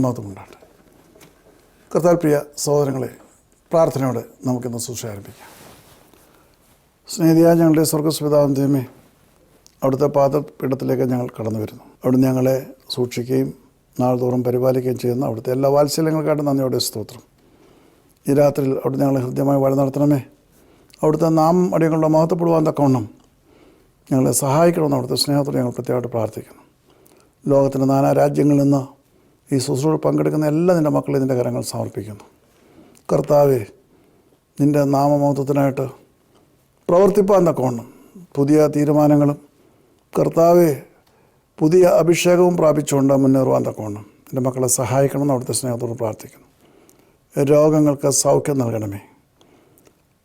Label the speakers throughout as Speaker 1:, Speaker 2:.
Speaker 1: മഹത്വമുണ്ടാകട്ടെ. കർത്താവിൽ പ്രിയ സഹോദരങ്ങളെ, പ്രാർത്ഥനയോടെ നമുക്കിന്ന് ശുശ്രൂഷ ആരംഭിക്കാം. സ്നേഹിതയായ ഞങ്ങളുടെ സ്വർഗ്ഗപിതാവാം ദൈവമേ, അവിടുത്തെ പാദപീഠത്തിലേക്ക് ഞങ്ങൾ കടന്നു വരുന്നു. അവിടുന്ന് ഞങ്ങളെ സൂക്ഷിക്കുകയും നാൾതോറും പരിപാലിക്കുകയും ചെയ്യുന്ന അവിടുത്തെ എല്ലാ വാത്സല്യങ്ങൾക്കായിട്ട് നന്ദിയോടെ സ്തോത്രം. ഈ രാത്രിയിൽ അവിടുന്ന് ഞങ്ങളെ ഹൃദ്യമായി വഴി നടത്തണമേ. അവിടുത്തെ നാമം അടിയങ്ങളുടെ മഹത്വപ്പെടുവാൻ തക്കവണ്ണം ഞങ്ങളെ സഹായിക്കണമെന്ന് അവിടുത്തെ സ്നേഹത്തോടെ ഞങ്ങൾ പ്രത്യേകമായിട്ട് പ്രാർത്ഥിക്കുന്നു. ലോകത്തിൻ്റെ നാനാ രാജ്യങ്ങളിൽ നിന്ന് ഈ ശുശ്രൂഷ പങ്കെടുക്കുന്ന എല്ലാ നിൻ്റെ മക്കളെ നിൻ്റെ കരങ്ങൾ സമർപ്പിക്കുന്നു. കർത്താവെ, നിൻ്റെ നാമമഹത്വത്തിനായിട്ട് പ്രവർത്തിപ്പാൻ തക്കവണ്ണം പുതിയ തീരുമാനങ്ങളും കർത്താവെ പുതിയ അഭിഷേകവും പ്രാപിച്ചുകൊണ്ട് മുന്നേറുവാൻ തക്കവണ്ണം എൻ്റെ മക്കളെ സഹായിക്കണമെന്ന് അവിടുത്തെ സ്നേഹത്തോട് പ്രാർത്ഥിക്കുന്നു. രോഗങ്ങൾക്ക് സൗഖ്യം നൽകണമേ,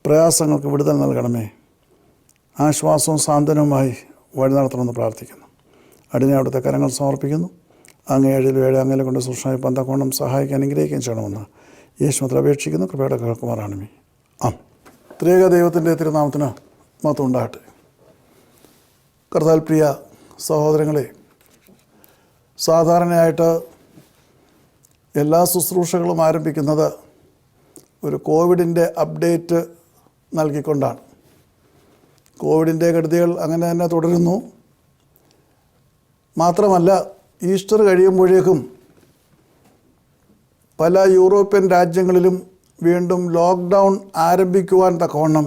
Speaker 1: പ്രയാസങ്ങൾക്ക് വിടുതൽ നൽകണമേ, ആശ്വാസവും സാന്ത്വനവുമായി വഴി നടത്തണമെന്ന് പ്രാർത്ഥിക്കുന്നു. അടിനെ അവിടുത്തെ കരങ്ങൾ സമർപ്പിക്കുന്നു. അങ്ങ് 7 അങ്ങനെ കൊണ്ട് സൂക്ഷ്മമായി പന്തക്കോണം സഹായിക്കാൻ അനുഗ്രഹിക്കുകയും ചെയ്യണമെന്ന് യേശുമത്തിൽ അപേക്ഷിക്കുന്നു. കൃപയുടെ കേൾക്കുമാറാണമേ. ത്രിയേക ദൈവത്തിൻ്റെ തിരുനാമത്തിന് മഹത്വം ഉണ്ടാകട്ടെ. കർത്താവിൽ പ്രിയ സഹോദരങ്ങളെ, സാധാരണയായിട്ട് എല്ലാ ശുശ്രൂഷകളും ആരംഭിക്കുന്നത് ഒരു കോവിഡിൻ്റെ അപ്ഡേറ്റ് നൽകിക്കൊണ്ടാണ്. കോവിഡിൻ്റെ കെടുതികൾ അങ്ങനെ തന്നെ തുടരുന്നു. മാത്രമല്ല, ഈസ്റ്റർ കഴിയുമ്പോഴേക്കും പല യൂറോപ്യൻ രാജ്യങ്ങളിലും വീണ്ടും ലോക്ക്ഡൗൺ ആരംഭിക്കുവാൻ തക്കവണ്ണം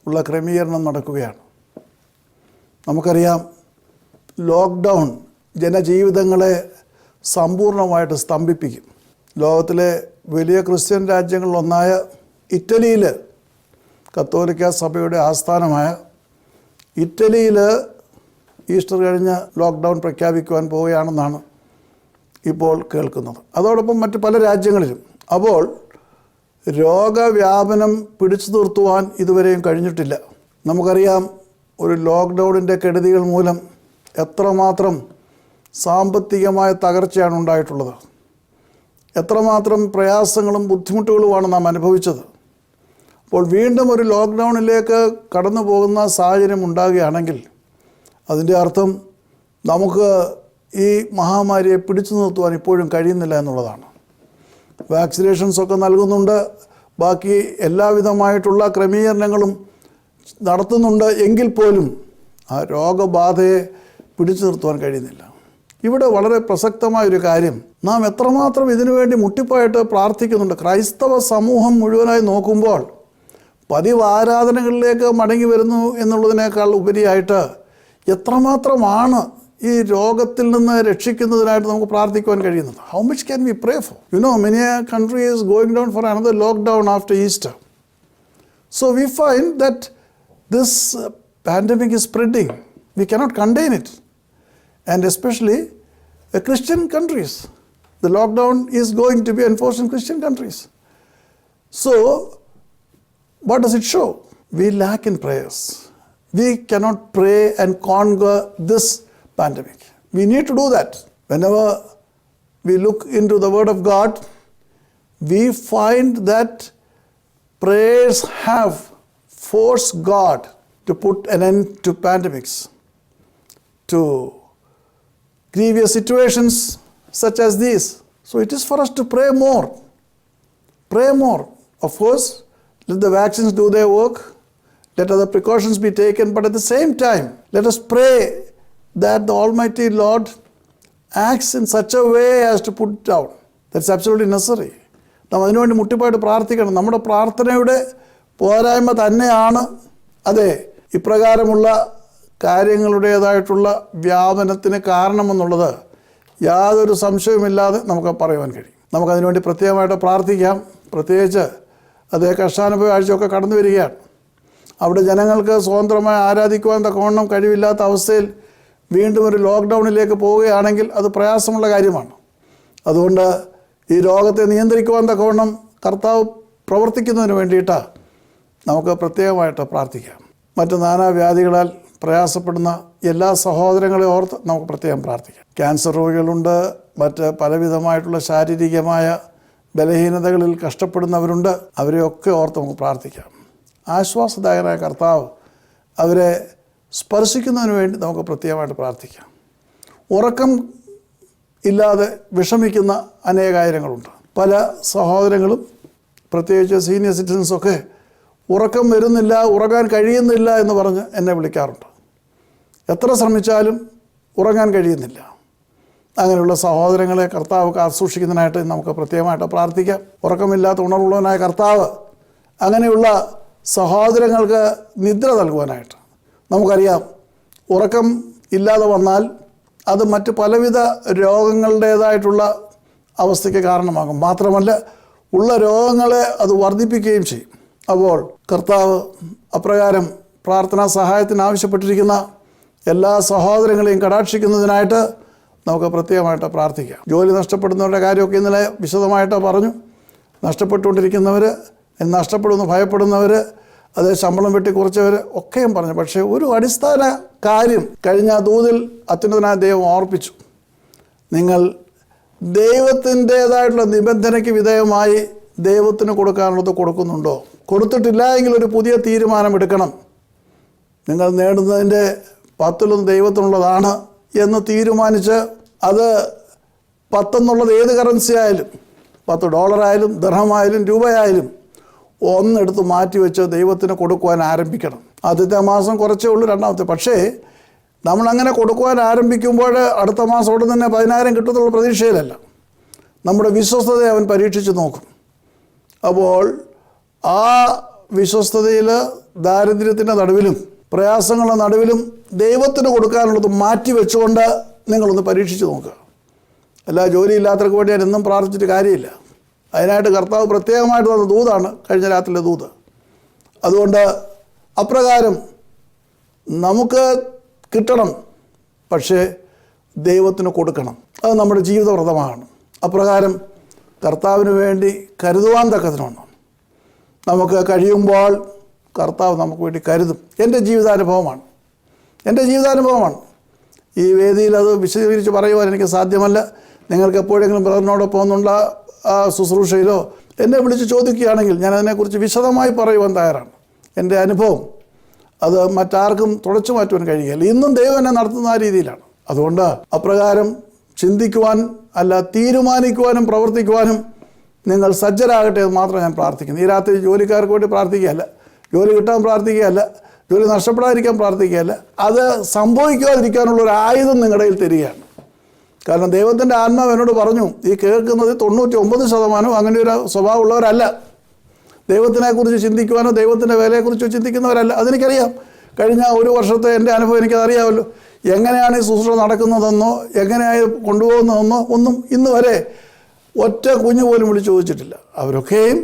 Speaker 1: ഉള്ള ക്രമീകരണം നടക്കുകയാണ്. നമുക്കറിയാം, ലോക്ക്ഡൗൺ ജനജീവിതങ്ങളെ സമ്പൂർണ്ണമായിട്ട് സ്തംഭിപ്പിക്കും. ലോകത്തിലെ വലിയ ക്രിസ്ത്യൻ രാജ്യങ്ങളിലൊന്നായ ഇറ്റലിയിൽ, കത്തോലിക്ക സഭയുടെ ആസ്ഥാനമായ ഇറ്റലിയിൽ ഈസ്റ്റർ കഴിഞ്ഞ് ലോക്ക്ഡൗൺ പ്രഖ്യാപിക്കുവാൻ പോവുകയാണെന്നാണ് ഇപ്പോൾ കേൾക്കുന്നത്. അതോടൊപ്പം മറ്റ് പല രാജ്യങ്ങളിലും. അപ്പോൾ രോഗവ്യാപനം പിടിച്ചു നിർത്തുവാൻ ഇതുവരെയും കഴിഞ്ഞിട്ടില്ല. നമുക്കറിയാം, ഒരു ലോക്ക്ഡൗണിൻ്റെ കെടുതികൾ മൂലം എത്രമാത്രം സാമ്പത്തികമായ തകർച്ചയാണ് ഉണ്ടായിട്ടുള്ളത്, എത്രമാത്രം പ്രയാസങ്ങളും ബുദ്ധിമുട്ടുകളുമാണ് നാം അനുഭവിച്ചത്. അപ്പോൾ വീണ്ടും ഒരു ലോക്ക്ഡൗണിലേക്ക് കടന്നു പോകുന്ന സാഹചര്യം ഉണ്ടാകുകയാണെങ്കിൽ അതിൻ്റെ അർത്ഥം നമുക്ക് ഈ മഹാമാരിയെ പിടിച്ചു നിർത്തുവാൻ ഇപ്പോഴും കഴിയുന്നില്ല എന്നുള്ളതാണ്. വാക്സിനേഷൻസൊക്കെ നൽകുന്നുണ്ട്, ബാക്കി എല്ലാവിധമായിട്ടുള്ള ക്രമീകരണങ്ങളും നടത്തുന്നുണ്ട്. എങ്കിൽ പോലും ആ രോഗബാധയെ പിടിച്ചു നിർത്തുവാൻ കഴിയുന്നില്ല. ഇവിടെ വളരെ പ്രസക്തമായൊരു കാര്യം, നാം എത്രമാത്രം ഇതിനുവേണ്ടി മുട്ടിപ്പായിട്ട് പ്രാർത്ഥിക്കുന്നുണ്ട്. ക്രൈസ്തവ സമൂഹം മുഴുവനായി നോക്കുമ്പോൾ പതിവ് ആരാധനകളിലേക്ക് മടങ്ങി വരുന്നു എന്നുള്ളതിനേക്കാൾ ഉപരിയായിട്ട് എത്രമാത്രമാണ് ഈ രോഗത്തിൽ നിന്ന് രക്ഷിക്കുന്നതിനായിട്ട് നമുക്ക് പ്രാർത്ഥിക്കുവാൻ കഴിയുന്നത്. How much can we pray for? Many country is going down for another lockdown after Easter. So we find that this pandemic is spreading. We cannot contain it. And especially Christian countries. The lockdown is going to be enforced in Christian countries. So what does it show? We lack in prayers. We cannot pray and conquer this pandemic. We need to do that. Whenever we look into the Word of God, we find that prayers have forced God to put an end to pandemics, to grievous situations such as these. So it is for us to pray more. Pray more. Of course, let the vaccines do their work. Let other precautions be taken. But at the same time, let us pray that the Almighty Lord acts in such a way as to put it down. That's absolutely necessary. നാം അതിനുവേണ്ടി മുട്ടിപ്പായിട്ട് പ്രാർത്ഥിക്കണം. നമ്മുടെ പ്രാർത്ഥനയുടെ പോരായ്മ തന്നെയാണ് അതെ ഇപ്രകാരമുള്ള കാര്യങ്ങളുടേതായിട്ടുള്ള വ്യാപനത്തിന് കാരണമെന്നുള്ളത് യാതൊരു സംശയവുമില്ലാതെ നമുക്ക് പറയുവാൻ കഴിയും. നമുക്കതിനുവേണ്ടി പ്രത്യേകമായിട്ട് പ്രാർത്ഥിക്കാം. പ്രത്യേകിച്ച് അതേ കർഷാനുഭവ ആഴ്ചയൊക്കെ കടന്നു വരികയാണ്. അവിടെ ജനങ്ങൾക്ക് സ്വതന്ത്രമായി ആരാധിക്കുവാൻ തക്കവണ്ണം കഴിവില്ലാത്ത അവസ്ഥയിൽ വീണ്ടും ഒരു ലോക്ക്ഡൗണിലേക്ക് പോവുകയാണെങ്കിൽ അത് പ്രയാസമുള്ള കാര്യമാണ്. അതുകൊണ്ട് ഈ രോഗത്തെ നിയന്ത്രിക്കുവാൻ തക്കവണ്ണം കർത്താവ് പ്രവർത്തിക്കുന്നതിന് വേണ്ടിയിട്ട് നമുക്ക് പ്രത്യേകമായിട്ട് പ്രാർത്ഥിക്കാം. മറ്റ് നാനാവ്യാധികളാൽ പ്രയാസപ്പെടുന്ന എല്ലാ സഹോദരങ്ങളെ ഓർത്ത് നമുക്ക് പ്രത്യേകം പ്രാർത്ഥിക്കാം. ക്യാൻസർ രോഗികളുണ്ട്, മറ്റ് പലവിധമായിട്ടുള്ള ശാരീരികമായ ബലഹീനതകളിൽ കഷ്ടപ്പെടുന്നവരുണ്ട്. അവരെയൊക്കെ ഓർത്ത് നമുക്ക് പ്രാർത്ഥിക്കാം. ആശ്വാസദായകനായ കർത്താവ് അവരെ സ്പർശിക്കുന്നതിന് വേണ്ടി നമുക്ക് പ്രത്യേകമായിട്ട് പ്രാർത്ഥിക്കാം. ഉറക്കം ഇല്ലാതെ വിഷമിക്കുന്ന അനേകായിരങ്ങളുണ്ട്. പല സഹോദരങ്ങളും പ്രത്യേകിച്ച് സീനിയർ സിറ്റിസൻസൊക്കെ ഉറക്കം വരുന്നില്ല, ഉറങ്ങാൻ കഴിയുന്നില്ല എന്ന് പറഞ്ഞ് എന്നെ വിളിക്കാറുണ്ട്. എത്ര ശ്രമിച്ചാലും ഉറങ്ങാൻ കഴിയുന്നില്ല. അങ്ങനെയുള്ള സഹോദരങ്ങളെ കർത്താവ് കാത്തുസൂക്ഷിക്കുന്നതിനായിട്ട് നമുക്ക് പ്രത്യേകമായിട്ട് പ്രാർത്ഥിക്കാം. ഉറക്കമില്ലാത്ത ഉണർവുള്ളവനായ കർത്താവ് അങ്ങനെയുള്ള സഹോദരങ്ങൾക്ക് നിദ്ര നൽകുവാനായിട്ട്. നമുക്കറിയാം, ഉറക്കം ഇല്ലാതെ വന്നാൽ അത് മറ്റ് പലവിധ രോഗങ്ങളുടേതായിട്ടുള്ള അവസ്ഥയ്ക്ക് കാരണമാകും. മാത്രമല്ല, ഉള്ള രോഗങ്ങളെ അത് വർദ്ധിപ്പിക്കുകയും ചെയ്യും. അപ്പോൾ കർത്താവ് അപ്രകാരം പ്രാർത്ഥനാ സഹായത്തിന് ആവശ്യപ്പെട്ടിരിക്കുന്ന എല്ലാ സഹോദരങ്ങളെയും കടാക്ഷിക്കുന്നതിനായിട്ട് നമുക്ക് പ്രത്യേകമായിട്ട് പ്രാർത്ഥിക്കാം. ജോലി നഷ്ടപ്പെടുന്നവരുടെ കാര്യമൊക്കെ ഇന്നലെ വിശദമായിട്ട് പറഞ്ഞു. നഷ്ടപ്പെട്ടുകൊണ്ടിരിക്കുന്നവർ, നഷ്ടപ്പെടുമെന്ന് ഭയപ്പെടുന്നവർ, അത് ശമ്പളം വെട്ടിക്കുറച്ചവർ ഒക്കെയും പറഞ്ഞു. പക്ഷേ ഒരു അടിസ്ഥാന കാര്യം കഴിഞ്ഞ ദൂതിൽ അത്യുന്നതനായ ദൈവം ഓർപ്പിച്ചു. നിങ്ങൾ ദൈവത്തിൻ്റേതായിട്ടുള്ള നിബന്ധനയ്ക്ക് വിധേയമായി ദൈവത്തിന് കൊടുക്കാനുള്ളത് കൊടുക്കുന്നുണ്ടോ? കൊടുത്തിട്ടില്ല എങ്കിൽ ഒരു പുതിയ തീരുമാനമെടുക്കണം. നിങ്ങൾ നേടുന്നതിൻ്റെ 10 ദൈവത്തിനുള്ളതാണ് എന്ന് തീരുമാനിച്ച്, അത് 10 എന്നുള്ളത് ഏത് കറൻസി ആയാലും, $10 ആയാലും ദിർഹമായാലും രൂപയായാലും, ഒന്നെടുത്ത് മാറ്റിവെച്ച് ദൈവത്തിന് കൊടുക്കുവാൻ ആരംഭിക്കണം. ആദ്യത്തെ മാസം കുറച്ചേ ഉള്ളൂ, രണ്ടാമത്തെ. പക്ഷേ നമ്മളങ്ങനെ കൊടുക്കുവാൻ ആരംഭിക്കുമ്പോൾ അടുത്ത മാസം ഉടൻ തന്നെ 10,000 കിട്ടുന്നുള്ള പ്രതീക്ഷയിലല്ല. നമ്മുടെ വിശ്വസ്തതയെ അവൻ പരീക്ഷിച്ച് നോക്കും. അപ്പോൾ ആ വിശ്വസ്തതയിൽ ദാരിദ്ര്യത്തിൻ്റെ നടുവിലും പ്രയാസങ്ങളുടെ നടുവിലും ദൈവത്തിന് കൊടുക്കാനുള്ളത് മാറ്റി വെച്ചുകൊണ്ട് നിങ്ങളൊന്ന് പരീക്ഷിച്ച് നോക്കുക. എല്ലാ ജോലിയില്ലാത്തവർക്ക് വേണ്ടി ഞാൻ എന്നും പ്രാർത്ഥിച്ചിട്ട് കാര്യമില്ല. അതിനായിട്ട് കർത്താവ് പ്രത്യേകമായിട്ട് തന്ന ദൂതാണ് കഴിഞ്ഞ രാത്രിയിലെ ദൂത്. അതുകൊണ്ട് അപ്രകാരം നമുക്ക് കിട്ടണം, പക്ഷേ ദൈവത്തിന് കൊടുക്കണം. അത് നമ്മുടെ ജീവിതവ്രതമാണ്. അപ്രകാരം കർത്താവിന് വേണ്ടി കരുതുവാൻ തക്കതിനുണ്ട്. നമുക്ക് കഴിയുമ്പോൾ കർത്താവ് നമുക്ക് വേണ്ടി കരുതും. എൻ്റെ ജീവിതാനുഭവമാണ്. ഈ വേദിയിൽ അത് വിശദീകരിച്ച് പറയുവാൻ എനിക്ക് സാധ്യമല്ല. നിങ്ങൾക്ക് എപ്പോഴെങ്കിലും ബ്രദറിനോടൊപ്പം ഒന്നുള്ള ശുശ്രൂഷയിലോ എന്നെ വിളിച്ച് ചോദിക്കുകയാണെങ്കിൽ ഞാൻ അതിനെക്കുറിച്ച് വിശദമായി പറയുവാൻ തയ്യാറാണ്. എൻ്റെ അനുഭവം അത് മറ്റാർക്കും തുടച്ചു മാറ്റുവാൻ കഴിയില്ല. ഇന്നും ദൈവം എന്നെ നടത്തുന്ന ആ രീതിയിലാണ്. അതുകൊണ്ട് അപ്രകാരം ചിന്തിക്കുവാൻ അല്ല, തീരുമാനിക്കുവാനും പ്രവർത്തിക്കുവാനും നിങ്ങൾ സജ്ജരാകട്ടെ എന്ന് മാത്രം ഞാൻ പ്രാർത്ഥിക്കുന്നു. ഈ രാത്രി ജോലിക്കാർക്ക് വേണ്ടി പ്രാർത്ഥിക്കുകയല്ല, ജോലി കിട്ടാൻ പ്രാർത്ഥിക്കുകയല്ല, ജോലി നഷ്ടപ്പെടാതിരിക്കാൻ പ്രാർത്ഥിക്കുകയല്ല. അത് സംഭവിക്കാതിരിക്കാനുള്ളൊരു ആയുധം നിങ്ങളുടെ കയ്യിൽ തരികയാണ്. കാരണം ദൈവത്തിൻ്റെ ആത്മാവ് എന്നോട് പറഞ്ഞു, ഈ കേൾക്കുന്നത് 99% അങ്ങനെ ഒരു സ്വഭാവമുള്ളവരല്ല. ദൈവത്തിനെക്കുറിച്ച് ചിന്തിക്കുവാനോ ദൈവത്തിൻ്റെ വേലയെക്കുറിച്ചോ ചിന്തിക്കുന്നവരല്ല. അതെനിക്കറിയാം. കഴിഞ്ഞ ഒരു വർഷത്തെ എൻ്റെ അനുഭവം എനിക്കതറിയാമല്ലോ. എങ്ങനെയാണ് ഈ ശുശ്രൂഷ നടക്കുന്നതെന്നോ എങ്ങനെയായി കൊണ്ടുപോകുന്നതെന്നോ ഒന്നും ഇന്ന് വരെ ഒറ്റ കുഞ്ഞു പോലും വിളിച്ച് ചോദിച്ചിട്ടില്ല. അവരൊക്കെയും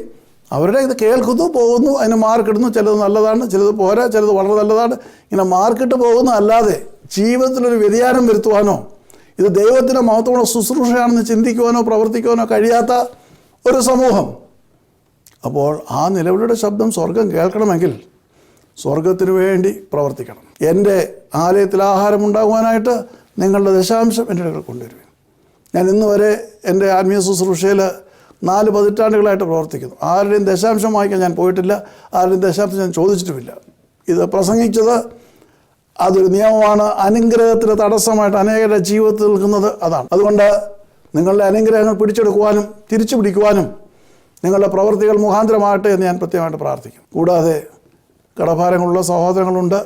Speaker 1: അവരുടെ ഇത് കേൾക്കുന്നു, പോകുന്നു, അതിന് മാർക്കിടുന്നു. ചിലത് നല്ലതാണ്, ചിലത് പോരാ, ചിലത് വളരെ നല്ലതാണ്. ഇങ്ങനെ മാർക്കിട്ട് പോകുന്ന അല്ലാതെ ജീവിതത്തിലൊരു വ്യതിയാനം വരുത്തുവാനോ ഇത് ദൈവത്തിൻ്റെ മഹത്വമുള്ള ശുശ്രൂഷയാണെന്ന് ചിന്തിക്കുവാനോ പ്രവർത്തിക്കുവാനോ കഴിയാത്ത ഒരു സമൂഹം. അപ്പോൾ ആ നിലവിളിയുടെ ശബ്ദം സ്വർഗം കേൾക്കണമെങ്കിൽ സ്വർഗത്തിന് വേണ്ടി പ്രവർത്തിക്കണം. എൻ്റെ ആലയത്തിൽ ആഹാരം ഉണ്ടാകുവാനായിട്ട് നിങ്ങളുടെ ദശാംശം എൻ്റെ അടുക്കൽ കൊണ്ടുവരുവേ. ഞാൻ ഇന്ന് വരെ എൻ്റെ ആത്മീയ ശുശ്രൂഷയിൽ 4 പതിറ്റാണ്ടുകളായിട്ട് പ്രവർത്തിക്കുന്നു. ആരുടെയും ദശാംശം വാങ്ങിക്കാൻ ഞാൻ പോയിട്ടില്ല, ആരുടെയും ദശാംശം ഞാൻ ചോദിച്ചിട്ടുമില്ല. ഇത് പ്രസംഗിച്ചത് അതൊരു നിയമമാണ്. അനുഗ്രഹത്തിന് തടസ്സമായിട്ട് അനേകരുടെ ജീവിതത്തിൽ നിൽക്കുന്നത് അതാണ്. അതുകൊണ്ട് നിങ്ങളുടെ അനുഗ്രഹങ്ങൾ പിടിച്ചെടുക്കുവാനും തിരിച്ചു പിടിക്കുവാനും നിങ്ങളുടെ പ്രവൃത്തികൾ മുഖാന്തരമാകട്ടെ എന്ന് ഞാൻ പ്രത്യേകമായിട്ട് പ്രാർത്ഥിക്കും. കൂടാതെ കടഭാരങ്ങളുള്ള സഹോദരങ്ങളുണ്ട്.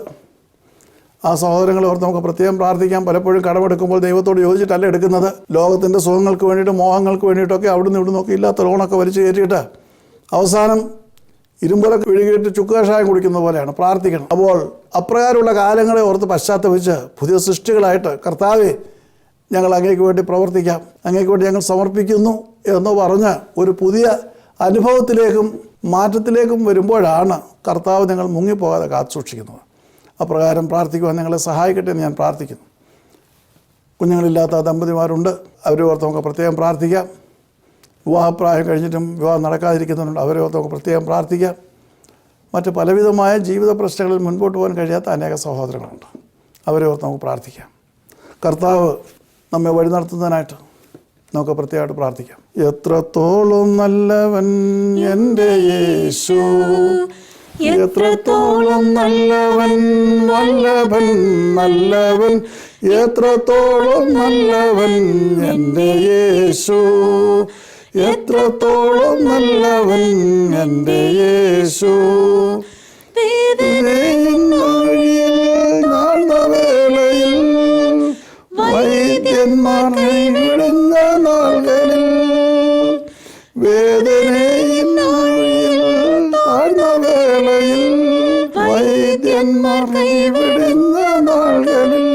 Speaker 1: ആ സഹോദരങ്ങളെ ഓർത്ത് നമുക്ക് പ്രത്യേകം പ്രാർത്ഥിക്കാം. പലപ്പോഴും കടമെടുക്കുമ്പോൾ ദൈവത്തോട് യോജിച്ചിട്ടല്ല എടുക്കുന്നത്. ലോകത്തിൻ്റെ സുഖങ്ങൾക്ക് വേണ്ടിയിട്ട്, മോഹങ്ങൾക്ക് വേണ്ടിയിട്ടൊക്കെ അവിടുന്ന് ഇവിടുന്നൊക്കെ ഇല്ലാത്ത ലോണൊക്കെ വലിച്ചു കയറ്റിയിട്ട് അവസാനം ഇരുമ്പൊലൊക്കെ വിഴുകിയിട്ട് ചുക്ക് കഷായം കുടിക്കുന്ന പോലെയാണ്. പ്രാർത്ഥിക്കണം. അപ്പോൾ അപ്രകാരമുള്ള കാലങ്ങളെ ഓർത്ത് പശ്ചാത്തപിച്ച് പുതിയ സൃഷ്ടികളായിട്ട് കർത്താവേ ഞങ്ങൾ അങ്ങേക്ക് വേണ്ടി പ്രവർത്തിക്കാം, അങ്ങേക്ക് വേണ്ടി ഞങ്ങൾ സമർപ്പിക്കുന്നു എന്ന് പറഞ്ഞ് ഒരു പുതിയ അനുഭവത്തിലേക്കും മാറ്റത്തിലേക്കും വരുമ്പോഴാണ് കർത്താവ് നിങ്ങൾ മുങ്ങിപ്പോകാതെ കാത്തുസൂക്ഷിക്കുന്നത്. അപ്രകാരം പ്രാർത്ഥിക്കുവാൻ നിങ്ങളെ സഹായിക്കട്ടെ എന്ന് ഞാൻ പ്രാർത്ഥിക്കുന്നു. കുഞ്ഞുങ്ങളില്ലാത്ത ദമ്പതിമാരുണ്ട്, അവരെ ഓർത്ത് നമുക്ക് പ്രത്യേകം പ്രാർത്ഥിക്കാം. വിവാഹപ്രായം കഴിഞ്ഞിട്ടും വിവാഹം നടക്കാതിരിക്കുന്നുണ്ട്, അവരെ ഓർത്ത് നമുക്ക് പ്രത്യേകം പ്രാർത്ഥിക്കാം. മറ്റ് പലവിധമായ ജീവിത പ്രശ്നങ്ങളിൽ മുൻപോട്ട് പോകാൻ കഴിയാത്ത അനേക സഹോദരങ്ങളുണ്ട്, അവരെ ഓർത്ത് നമുക്ക് പ്രാർത്ഥിക്കാം. കർത്താവ് നമ്മെ വഴി നടത്തുന്നതിനായിട്ട് നമുക്ക് പ്രത്യേകമായിട്ട് പ്രാർത്ഥിക്കാം. എത്രത്തോളം നല്ലവൻ എൻ്റെ യേശു, എത്രത്തോളം നല്ലവൻ വല്ലഭൻ നല്ലവൻ, എത്രത്തോളം നല്ലവൻ എൻ്റെ യേശു, എത്രത്തോളം നല്ലവൻ എൻ്റെ യേശു. വേളയിൽ വൈദ്യന്മാർ കൈവിടുന്ന നാളുകളിൽ, വേദനയിൽ താഴ്ന്ന വേളയിൽ വൈദ്യന്മാർ കൈവിടുന്ന നാളുകളിൽ,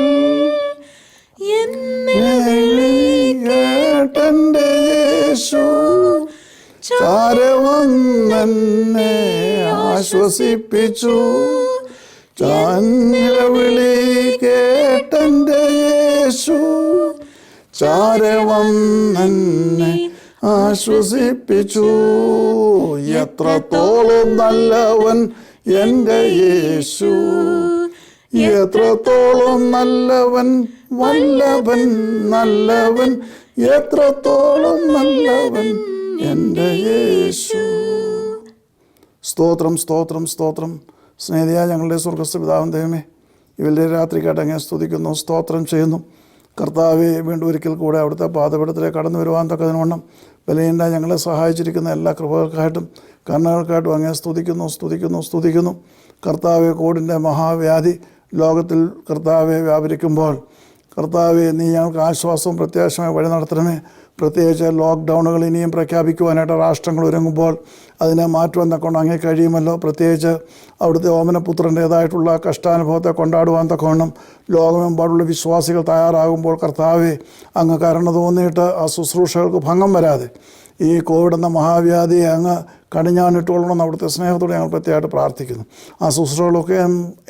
Speaker 1: കേട്ടെന്റെ യേശു ചാരവന്നെ ആശ്വസിപ്പിച്ചു. ചാനിലവിളി കേട്ടെന്റെ യേശു ചാരവന്നെ ആശ്വസിപ്പിച്ചു. എത്രത്തോളം നല്ലവൻ എൻ്റെ യേശു, എത്രത്തോളം നല്ലവൻ വല്ലഭൻ നല്ലവൻ, എത്രത്തോളം നല്ലവൻ എൻ്റെ യേശു. സ്തോത്രം സ്തോത്രം സ്തോത്രം. സ്നേഹിതയായ ഞങ്ങളുടെ സ്വർഗ്ഗസ്ഥ പിതാവാം ദൈവമേ, ഇവരുടെ രാത്രിക്കായിട്ട് അങ്ങ് സ്തുതിക്കുന്നു, സ്തോത്രം ചെയ്യുന്നു. കർത്താവെ, വീണ്ടും ഒരിക്കൽ കൂടെ അവിടുത്തെ പാദപീഠത്തിലേക്ക് കടന്നു വരുവാൻ തക്കതിനോണം ബലഹീനരായ ഞങ്ങളെ സഹായിച്ചിരിക്കുന്ന എല്ലാ കൃപകൾക്കായിട്ടും കരുണകൾക്കായിട്ടും അങ്ങേ സ്തുതിക്കുന്നു സ്തുതിക്കുന്നു സ്തുതിക്കുന്നു. കർത്താവെ, കോവിഡിൻ്റെ മഹാവ്യാധി ലോകത്തിൽ കർത്താവെ വ്യാപരിക്കുമ്പോൾ കർത്താവെ, നീ ഞങ്ങൾക്ക് ആശ്വാസവും പ്രത്യാശമായി വഴി നടത്തണമേ. പ്രത്യേകിച്ച് ലോക്ക്ഡൗണുകൾ ഇനിയും പ്രഖ്യാപിക്കുവാനായിട്ട് രാഷ്ട്രങ്ങൾ ഒരുങ്ങുമ്പോൾ അതിനെ മാറ്റുവാൻ തക്കൊണ്ട് അങ്ങേ കഴിയുമല്ലോ. പ്രത്യേകിച്ച് അവിടുത്തെ ഓമനപുത്രൻ്റേതായിട്ടുള്ള കഷ്ടാനുഭവത്തെ കൊണ്ടാടുവാൻ തക്കവണ്ണം ലോകമെമ്പാടുള്ള വിശ്വാസികൾ തയ്യാറാകുമ്പോൾ കർത്താവെ, അങ്ങ് കരുണ തോന്നിയിട്ട് ആ ശുശ്രൂഷകൾക്ക് ഭംഗം വരാതെ ഈ കോവിഡ് എന്ന മഹാവ്യാധിയെ അങ്ങ് കടിഞ്ഞാണിട്ടുകൊള്ളണമെന്ന് അവിടുത്തെ സ്നേഹത്തോടെ ഞങ്ങൾ പ്രത്യേകമായിട്ട് പ്രാർത്ഥിക്കുന്നു. ആ ശുശ്രൂഷകളൊക്കെ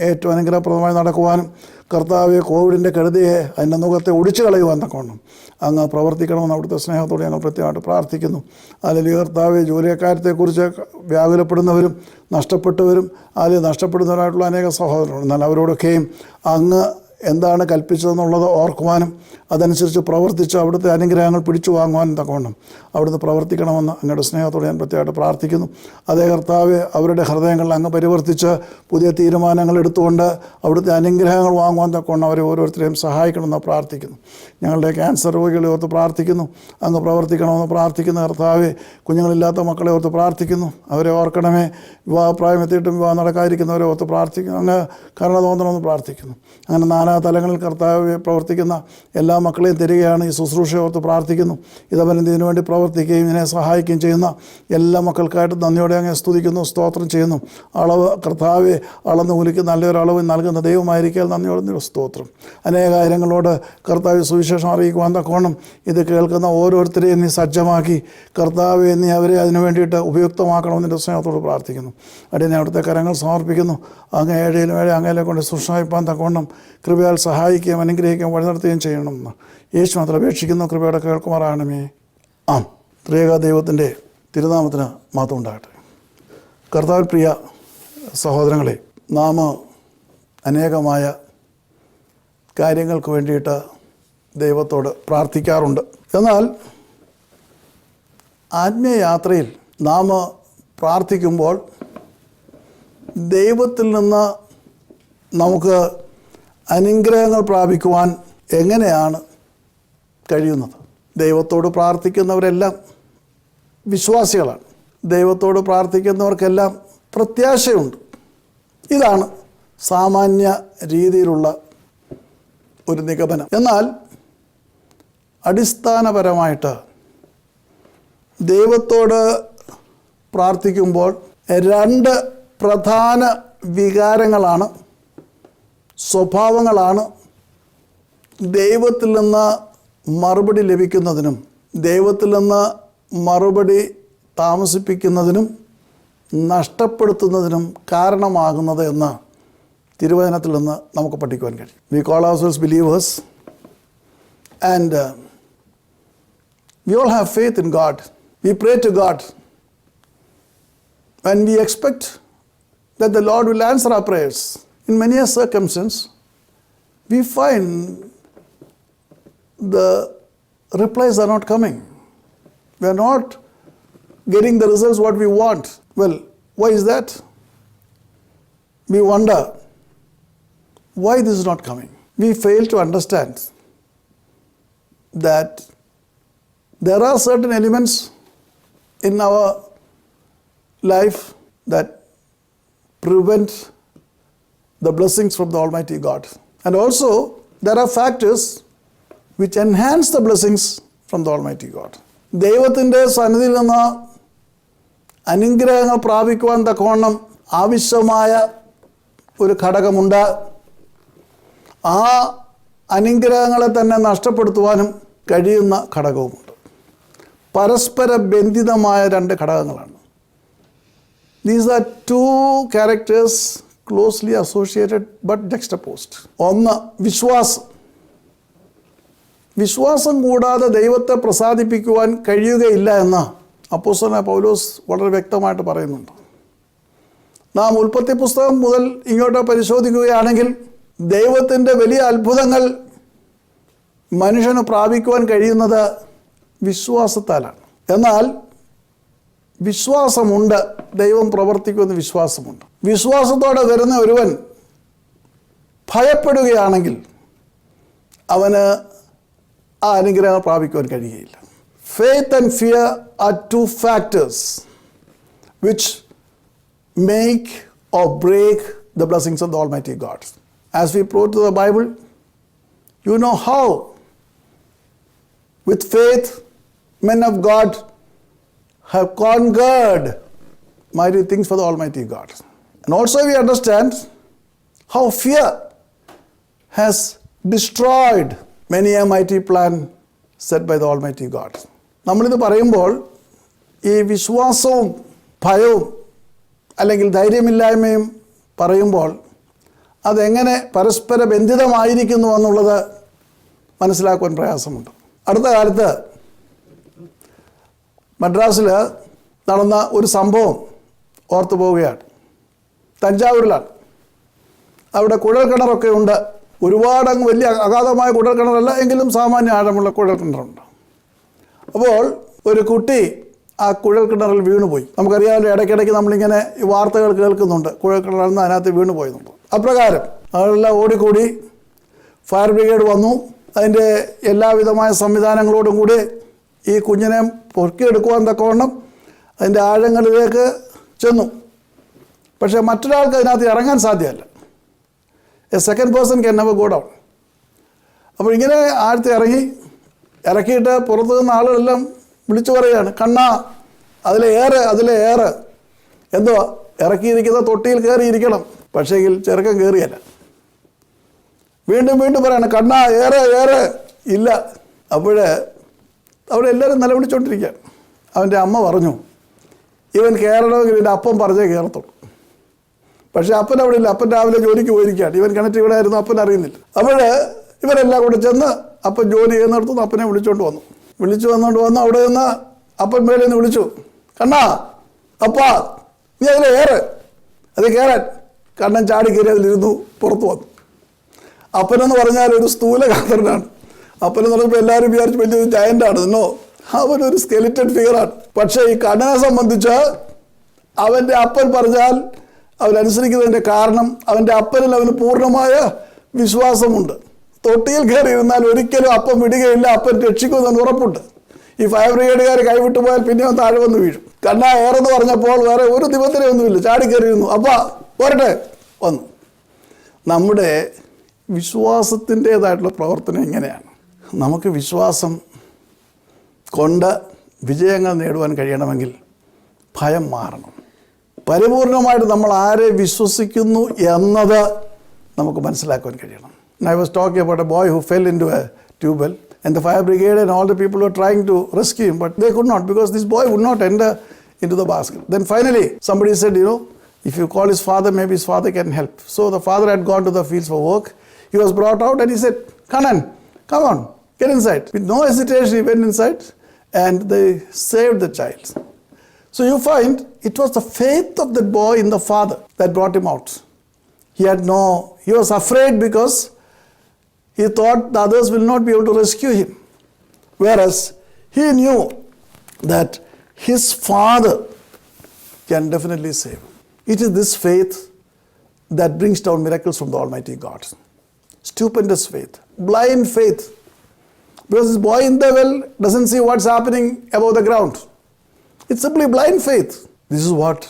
Speaker 1: ഏറ്റവും അനുഗ്രഹപ്രദമായി നടക്കുവാനും കർത്താവെ, കോവിഡിൻ്റെ കെടുതിയെ അതിൻ്റെ മുഖത്തെ ഒടിച്ചു കളയുവാൻ തക്കവണ്ണം അങ്ങ് പ്രവർത്തിക്കണമെന്ന് അവിടുത്തെ സ്നേഹത്തോടെ ഞങ്ങൾ പ്രത്യേകമായിട്ട് പ്രാർത്ഥിക്കുന്നു. അല്ലെങ്കിൽ കർത്താവെ, ജോലിക്കാര്യത്തെക്കുറിച്ച് വ്യാകുലപ്പെടുന്നവരും നഷ്ടപ്പെട്ടവരും അല്ലെങ്കിൽ നഷ്ടപ്പെടുന്നവരായിട്ടുള്ള അനേക സഹോദരങ്ങളുണ്ട്. എന്നാൽ അവരോടൊക്കെയും അങ്ങ് എന്താണ് കൽപ്പിച്ചതെന്നുള്ളത് ഓർക്കുവാനും അതനുസരിച്ച് പ്രവർത്തിച്ച് അവിടുത്തെ അനുഗ്രഹങ്ങൾ പിടിച്ചു വാങ്ങുവാനും തക്കവണ്ണം അവിടുന്ന് പ്രവർത്തിക്കണമെന്ന് അങ്ങയുടെ സ്നേഹത്തോടെ ഞാൻ പ്രത്യേകമായിട്ട് പ്രാർത്ഥിക്കുന്നു. അതേ കർത്താവെ, അവരുടെ ഹൃദയങ്ങളിൽ അങ്ങ് പരിവർത്തിച്ച് പുതിയ തീരുമാനങ്ങൾ എടുത്തുകൊണ്ട് അവിടുത്തെ അനുഗ്രഹങ്ങൾ വാങ്ങുവാൻ തക്കവണ്ണം അവരെ ഓരോരുത്തരെയും സഹായിക്കണമെന്ന് പ്രാർത്ഥിക്കുന്നു. ഞങ്ങളുടെ ക്യാൻസർ രോഗികളെ ഓർത്ത് പ്രാർത്ഥിക്കുന്നു, അങ്ങ് പ്രവർത്തിക്കണമെന്ന് പ്രാർത്ഥിക്കുന്ന കർത്താവെ, കുഞ്ഞുങ്ങളില്ലാത്ത മക്കളെ ഓർത്ത് പ്രാർത്ഥിക്കുന്നു, അവരെ ഓർക്കണമേ. വിവാഹപ്രായം എത്തിയിട്ടും വിവാഹം നടക്കാതിരിക്കുന്നവരെ ഓർത്ത് പ്രാർത്ഥിക്കുന്നു, അങ്ങ് കരുണ തോന്നണമെന്ന് പ്രാർത്ഥിക്കുന്നു. അങ്ങനെ നാനാ തലങ്ങളിൽ കർത്താവ് പ്രവർത്തിക്കുന്ന എല്ലാ മക്കളെയും തരികയാണ്. ഈ ശുശ്രൂഷ ഓർത്ത് പ്രാർത്ഥിക്കുന്നു. ഇതവരും ഇതിനു വേണ്ടി പ്രവർത്തിക്കുകയും ഇതിനെ സഹായിക്കുകയും ചെയ്യുന്ന എല്ലാ മക്കൾക്കായിട്ട് നന്ദിയോടെ അങ്ങ് സ്തുതിക്കുന്നു, സ്തോത്രം ചെയ്യുന്നു. അളവ് കർത്താവെ അളന്ന് കുലിക്ക് നല്ലൊരു അളവ് നൽകുന്ന ദൈവമായിരിക്കാൻ നന്ദിയോടെ സ്തോത്രം. അനേകായിരങ്ങളോട് കർത്താവ് സുവിശേഷം അറിയിക്കുവാൻ തക്കോണം ഇത് കേൾക്കുന്ന ഓരോരുത്തരെയും നീ സജ്ജമാക്കി കർത്താവെ, നീ അവരെ അതിനു വേണ്ടിയിട്ട് ഉപയുക്തമാക്കണമെന്ന് സ്നേഹത്തോട് പ്രാർത്ഥിക്കുന്നു. അടിയനെ അവിടുത്തെ കരങ്ങൾ സമർപ്പിക്കുന്നു. അങ്ങ് ഏഴയിലും ഏഴ് അങ്ങയിലെ കൊണ്ട് സൂക്ഷ്മിപ്പാൻ തക്കോണം കൃപയാൽ സഹായിക്കുകയും അനുഗ്രഹിക്കുകയും വഴി നടത്തുകയും ചെയ്യണമെന്ന് യേശു മാത്രം അപേക്ഷിക്കുന്നു. കൃപയുടെ കേൾക്കുമാറാണമേ. ആം. ത്രിയേക ദൈവത്തിൻ്റെ തിരുനാമത്തിന് മാത്രം ഉണ്ടാകട്ടെ. കർത്താവിൽ പ്രിയ സഹോദരങ്ങളെ, നാം അനേകമായ കാര്യങ്ങൾക്ക് വേണ്ടിയിട്ട് ദൈവത്തോട് പ്രാർത്ഥിക്കാറുണ്ട്. എന്നാൽ ആത്മീയ യാത്രയിൽ നാം പ്രാർത്ഥിക്കുമ്പോൾ ദൈവത്തിൽ നിന്ന് നമുക്ക് അനുഗ്രഹങ്ങൾ പ്രാപിക്കുവാൻ എങ്ങനെയാണ് കഴിയുന്നത്? ദൈവത്തോട് പ്രാർത്ഥിക്കുന്നവരെല്ലാം വിശ്വാസികളാണ്. ദൈവത്തോട് പ്രാർത്ഥിക്കുന്നവർക്കെല്ലാം പ്രത്യാശയുണ്ട്. ഇതാണ് സാമാന്യ രീതിയിലുള്ള ഒരു നിഗമനം. എന്നാൽ അടിസ്ഥാനപരമായിട്ട് ദൈവത്തോട് പ്രാർത്ഥിക്കുമ്പോൾ രണ്ട് പ്രധാന വികാരങ്ങളാണ്, സ്വഭാവങ്ങളാണ് ദൈവത്തിൽ നിന്ന് മറുപടി ലഭിക്കുന്നതിനും ദൈവത്തിൽ നിന്ന് മറുപടി താമസിപ്പിക്കുന്നതിനും നഷ്ടപ്പെടുത്തുന്നതിനും കാരണമാകുന്നത് എന്ന് തിരുവചനത്തിൽ നിന്ന് നമുക്ക് പഠിക്കുവാൻ കഴിയും. We call ourselves believers and we all have faith in God. We pray to God and we expect that the Lord will answer our prayers. In many a circumstance, we find the replies are not coming. We are not getting the results what we want. Well, why is that? we wonder why this is not coming. We fail to understand that there are certain elements in our life that prevent the blessings from the Almighty God. And also, there are factors which enhance the blessings from the Almighty God. ദൈവത്തിൻ്റെ സന്നിധിയിൽ നിന്ന് അനുഗ്രഹങ്ങൾ പ്രാപിക്കുവാൻ തക്കവണ്ണം ആവശ്യമായ ഒരു ഘടകമുണ്ട്. ആ അനുഗ്രഹങ്ങളെ തന്നെ നഷ്ടപ്പെടുത്തുവാനും കഴിയുന്ന ഘടകവുമുണ്ട്. പരസ്പര ബന്ധിതമായ രണ്ട് ഘടകങ്ങളാണ്. These are two characters closely associated but juxtaposed. ഒന്ന് വിശ്വാസം. വിശ്വാസം കൂടാതെ ദൈവത്തെ പ്രസാദിപ്പിക്കുവാൻ കഴിയുകയില്ല എന്ന് അപ്പോസ്തലനായ പൗലോസ് വളരെ വ്യക്തമായിട്ട് പറയുന്നുണ്ട്. നാം ഉൽപ്പത്തി പുസ്തകം മുതൽ ഇങ്ങോട്ട് പരിശോധിക്കുകയാണെങ്കിൽ ദൈവത്തിൻ്റെ വലിയ അത്ഭുതങ്ങൾ മനുഷ്യന് പ്രാപിക്കുവാൻ കഴിയുന്നത് വിശ്വാസത്താലാണ്. എന്നാൽ വിശ്വാസമുണ്ട്, ദൈവം പ്രവർത്തിക്കുമെന്ന് വിശ്വാസമുണ്ട്. വിശ്വാസത്തോടെ വരുന്ന ഒരുവൻ ഭയപ്പെടുകയാണെങ്കിൽ അവന് ആ അനുഗ്രഹം പ്രാപിക്കുവാൻ കഴിയുകയില്ല. Faith and fear are two factors which make or break the blessings of the Almighty God. As we go to the Bible, you know how with faith men of God have conquered mighty things for the Almighty God. And also we understand how fear has destroyed many a mighty plan set by the Almighty God. നമ്മളിത് പറയുമ്പോൾ ഈ വിശ്വാസവും ഭയവും അല്ലെങ്കിൽ ധൈര്യമില്ലായ്മയും പറയുമ്പോൾ അതെങ്ങനെ പരസ്പര ബന്ധിതമായിരിക്കുന്നു എന്നുള്ളത് മനസ്സിലാക്കുവാൻ പ്രയാസമുണ്ട്. അടുത്ത കാലത്ത് മദ്രാസിൽ നടന്ന ഒരു സംഭവം ഓർത്തു പോവുകയാണ്. തഞ്ചാവൂരിലാണ്. അവിടെ കുഴൽക്കിണറൊക്കെ ഉണ്ട്. ഒരുപാടങ്ങ് വലിയ അഗാധമായ കുഴൽക്കിണറല്ല, എങ്കിലും സാമാന്യ ആഴമുള്ള കുഴൽക്കിണറുണ്ട്. അപ്പോൾ ഒരു കുട്ടി ആ കുഴൽക്കിണറിൽ വീണുപോയി. നമുക്കറിയാമല്ലോ, ഇടയ്ക്കിടയ്ക്ക് നമ്മളിങ്ങനെ ഈ വാർത്തകൾ കേൾക്കുന്നുണ്ട്, കുഴൽക്കിണറിൽ നിന്ന് അതിനകത്ത് വീണുപോയെന്നുണ്ട്. അപ്രകാരം അതെല്ലാം ഓടിക്കൂടി ഫയർ ബ്രിഗേഡ് വന്നു. അതിൻ്റെ എല്ലാവിധമായ സംവിധാനങ്ങളോടും കൂടി ഈ കുഞ്ഞിനെ പൊക്കിയെടുക്കുവാൻ തക്കവണ്ണം അതിൻ്റെ ആഴങ്ങളിലേക്ക് ചെന്നു. പക്ഷേ മറ്റൊരാൾക്ക് അതിനകത്ത് ഇറങ്ങാൻ സാധ്യമല്ല. A second person can never go down. അപ്പോൾ ഇങ്ങനെ ആഴത്തിൽ ഇറക്കിയിട്ട് പുറത്തു നിന്ന ആളുകളെല്ലാം വിളിച്ചു പറയുകയാണ്, കണ്ണാ അതിലെ ഏറ് എന്തുവാ ഇറക്കിയിരിക്കുന്ന തൊട്ടിയിൽ കയറിയിരിക്കണം. പക്ഷേങ്കിൽ ചെറുക്കൻ കയറിയല്ല. വീണ്ടും പറയാണ്, കണ്ണാ ഏറ് ഇല്ല. അവിടെ എല്ലാവരും നിലവിളിച്ചുകൊണ്ടിരിക്കുകയാണ്. അവൻ്റെ അമ്മ പറഞ്ഞു, ഇവൻ കയറണമെങ്കിൽ ഇതിൻ്റെ അപ്പം പറഞ്ഞേ കയറത്തുള്ളൂ. പക്ഷേ അപ്പൻ അവിടെ ഇല്ല. അപ്പൻ രാവിലെ ജോലിക്ക് പോയിരിക്കുകയാണ്. ഇവൻ കിണറ്റ് ഇവിടെ ആയിരുന്നു, അപ്പൻ അറിയുന്നില്ല. അപ്പോൾ ഇവരെല്ലാം കൂടെ ചെന്ന് അപ്പൻ ജോലി ചെയ്യുന്നിടത്തുനിന്ന് അപ്പനെ വിളിച്ചുകൊണ്ട് വന്നു. അവിടെ നിന്ന് അപ്പൻ മേളിൽ നിന്ന് വിളിച്ചു, കണ്ണാ അപ്പാ നീ അതിലെ അത് കയറാൻ. കണ്ണൻ ചാടി കയറി അതിലിരുന്നു, പുറത്തു വന്നു. അപ്പനെന്ന് പറഞ്ഞാൽ ഒരു സ്ഥൂലകാന്തരനാണ്. അപ്പനെന്ന് പറഞ്ഞപ്പോൾ എല്ലാവരും വിചാരിച്ച് വലിയൊരു ജയൻ്റാണ്. എന്നോ അവനൊരു സ്കെലിറ്റൻ ഫിഗറാണ്. പക്ഷേ ഈ കണ്ണനെ സംബന്ധിച്ച് അവൻ്റെ അപ്പൻ പറഞ്ഞാൽ അവനനുസരിക്കുന്നതിൻ്റെ കാരണം അവൻ്റെ അപ്പനിൽ അവന് പൂർണ്ണമായ വിശ്വാസമുണ്ട്. തൊട്ടിയിൽ കയറിയിരുന്നാൽ ഒരിക്കലും അപ്പം വിടുകയില്ല, അപ്പൻ രക്ഷിക്കുമെന്ന് ഉറപ്പുണ്ട്. ഈ ഫയർ ബ്രിഗേഡുകാർ കൈവിട്ടു പോയാൽ പിന്നെ അവൻ താഴെ വന്ന് വീഴും. കണ്ണാ ഏറെന്ന് പറഞ്ഞപ്പോൾ വേറെ ഒരു നിബന്ധനയൊന്നുമില്ല, ചാടി കയറിയിരുന്നു. അപ്പാ പോരട്ടെ വന്നു. നമ്മുടെ വിശ്വാസത്തിൻ്റേതായിട്ടുള്ള പ്രവർത്തനം ഇങ്ങനെയാണ്. നമുക്ക് വിശ്വാസം കൊണ്ട് വിജയങ്ങൾ നേടുവാൻ കഴിയണമെങ്കിൽ ഭയം മാറണം. പരിപൂർണമായിട്ട് നമ്മൾ ആരെ വിശ്വസിക്കുന്നു എന്നത് നമുക്ക് മനസ്സിലാക്കുവാൻ കഴിയണം. I was talking about a boy who fell into a tube well, and the fire brigade and all the people were trying to rescue him, but they could not, because this boy would not enter into the basket. Then finally somebody said, if you call his father, maybe his father can help. So the father had gone to the fields for work. He was brought out and he said, Kanan, come on, get inside. With no hesitation he went inside and they saved the child. So you find it was the faith of that boy in the father that brought him out. He was afraid because he thought the others will not be able to rescue him. Whereas he knew that his father can definitely save him. It is this faith that brings down miracles from the Almighty God. Stupendous faith, blind faith. Because this boy in the well doesn't see what's happening above the ground. It's simply blind faith. This is what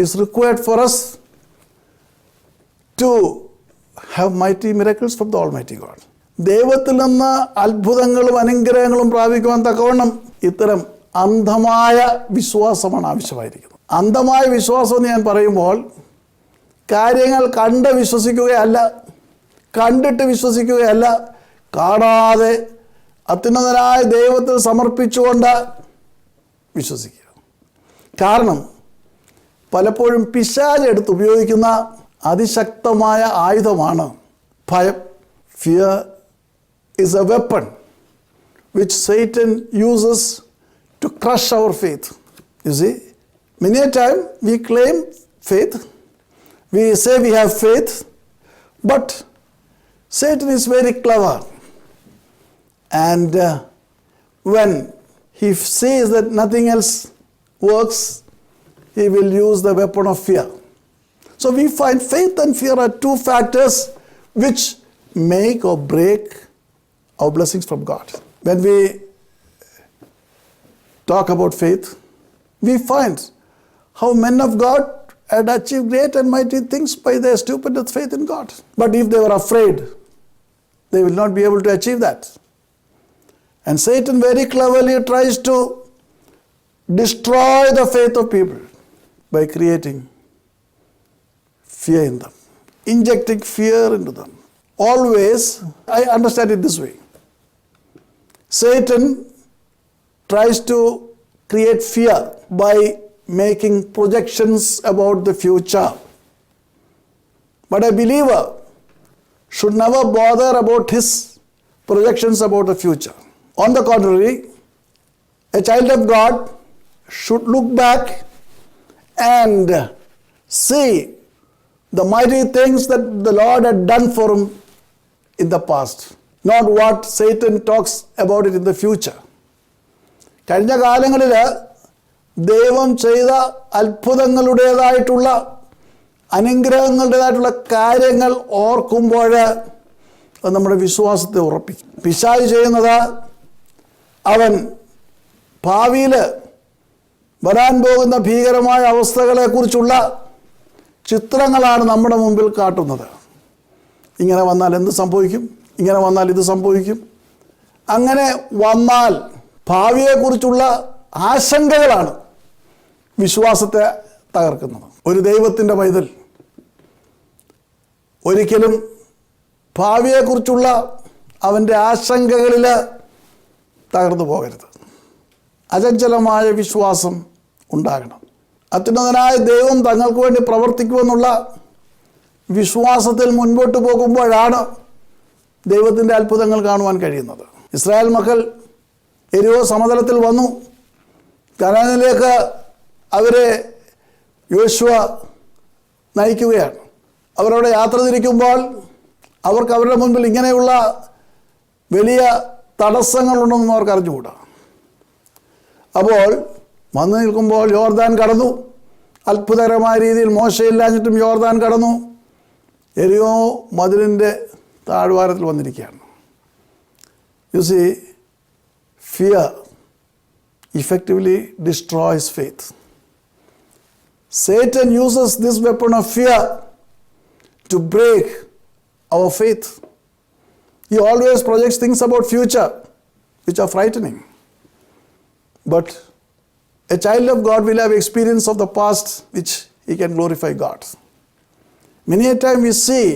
Speaker 1: is required for us to have mighty miracles from the Almighty God. ദൈവത്തിൽ നിന്ന് അത്ഭുതങ്ങളും അനുഗ്രഹങ്ങളും പ്രാപിക്കുവാൻ തക്കവണ്ണം ഇത്തരം അന്ധമായ വിശ്വാസമാണ് ആവശ്യമായിരിക്കുന്നത്. അന്ധമായ വിശ്വാസം എന്ന് ഞാൻ പറയുമ്പോൾ കാര്യങ്ങൾ കണ്ട് വിശ്വസിക്കുകയല്ല, കണ്ടിട്ട് വിശ്വസിക്കുകയല്ല, കാണാതെ അത്യുന്നതനായ ദൈവത്തിൽ സമർപ്പിച്ചുകൊണ്ട് വിശ്വസിക്കുക. കാരണം പലപ്പോഴും പിശാച് എടുത്ത് ഉപയോഗിക്കുന്ന അതിശക്തമായ ആയുധമാണ് ഭയം. Fear is a weapon which Satan uses to crush our faith. You see, many a time we claim faith, we say we have faith, but Satan is very clever. And when he sees that nothing else works, he will use the weapon of fear. So we find faith and fear are two factors which make or break our blessings from God. When we talk about faith, we find how men of God had achieved great and mighty things by their stupendous faith in God. But if they were afraid, they will not be able to achieve that. And Satan very cleverly tries to destroy the faith of people by creating fear in them, injecting fear into them. Always, I understand it this way. Satan tries to create fear by making projections about the future. But a believer should never bother about his projections about the future. On the contrary, a child of God should look back and see the mighty things that the Lord had done for him in the past, not what Satan talks about it in the future. കഴിഞ്ഞ കാലങ്ങളിൽ ദൈവം ചെയ്ത അത്ഭുതങ്ങളുടേതായിട്ടുള്ള അനുഗ്രഹങ്ങളുടേതായിട്ടുള്ള കാര്യങ്ങൾ ഓർക്കുമ്പോൾ അത് നമ്മുടെ വിശ്വാസത്തെ ഉറപ്പിക്കും. പിശാച് ചെയ്യുന്നത് അവൻ ഭാവിയിൽ വരാൻ പോകുന്ന ഭീകരമായ അവസ്ഥകളെക്കുറിച്ചുള്ള ചിത്രങ്ങളാണ് നമ്മുടെ മുമ്പിൽ കാട്ടുന്നത്. ഇങ്ങനെ വന്നാൽ എന്ത് സംഭവിക്കും, ഇങ്ങനെ വന്നാൽ ഇത് സംഭവിക്കും. അങ്ങനെ വന്നാൽ ഭാവിയെക്കുറിച്ചുള്ള ആശങ്കകളാണ് വിശ്വാസത്തെ തകർക്കുന്നത്. ഒരു ദൈവത്തിൻ്റെ പൈതൽ ഒരിക്കലും ഭാവിയെക്കുറിച്ചുള്ള അവൻ്റെ ആശങ്കകളിൽ തകർന്നു പോകരുത്. അചഞ്ചലമായ വിശ്വാസം ഉണ്ടാകണം. അത്യുന്നതനായ ദൈവം തങ്ങൾക്ക് വേണ്ടി പ്രവർത്തിക്കുമെന്നുള്ള വിശ്വാസത്തിൽ മുൻപോട്ട് പോകുമ്പോഴാണ് ദൈവത്തിൻ്റെ അത്ഭുതങ്ങൾ കാണുവാൻ കഴിയുന്നത്. ഇസ്രായേൽ മക്കൾ എരിഹോ സമതലത്തിൽ വന്നു. കനാനിലേക്ക് അവരെ യോശുവ നയിക്കുകയാണ്. അവരവിടെ യാത്ര തിരിക്കുമ്പോൾ അവർക്ക് അവരുടെ മുൻപിൽ ഇങ്ങനെയുള്ള വലിയ തടസ്സങ്ങളുണ്ടെന്നും അവർക്ക് അറിഞ്ഞുകൂടാ. അപ്പോൾ വന്നു നിൽക്കുമ്പോൾ യോർദാൻ കടന്നു. അത്ഭുതകരമായ രീതിയിൽ മോശയില്ലാഞ്ഞിട്ടും യോർദാൻ കടന്നു. എരിഹോ മതിലിൻ്റെ താഴ്വാരത്തിൽ വന്നിരിക്കുകയാണ്. You see, fear effectively destroys faith. Satan uses this weapon of fear to break our faith. He always projects things about future which are frightening. But a child of God will have experience of the past which he can glorify God. Many a time we see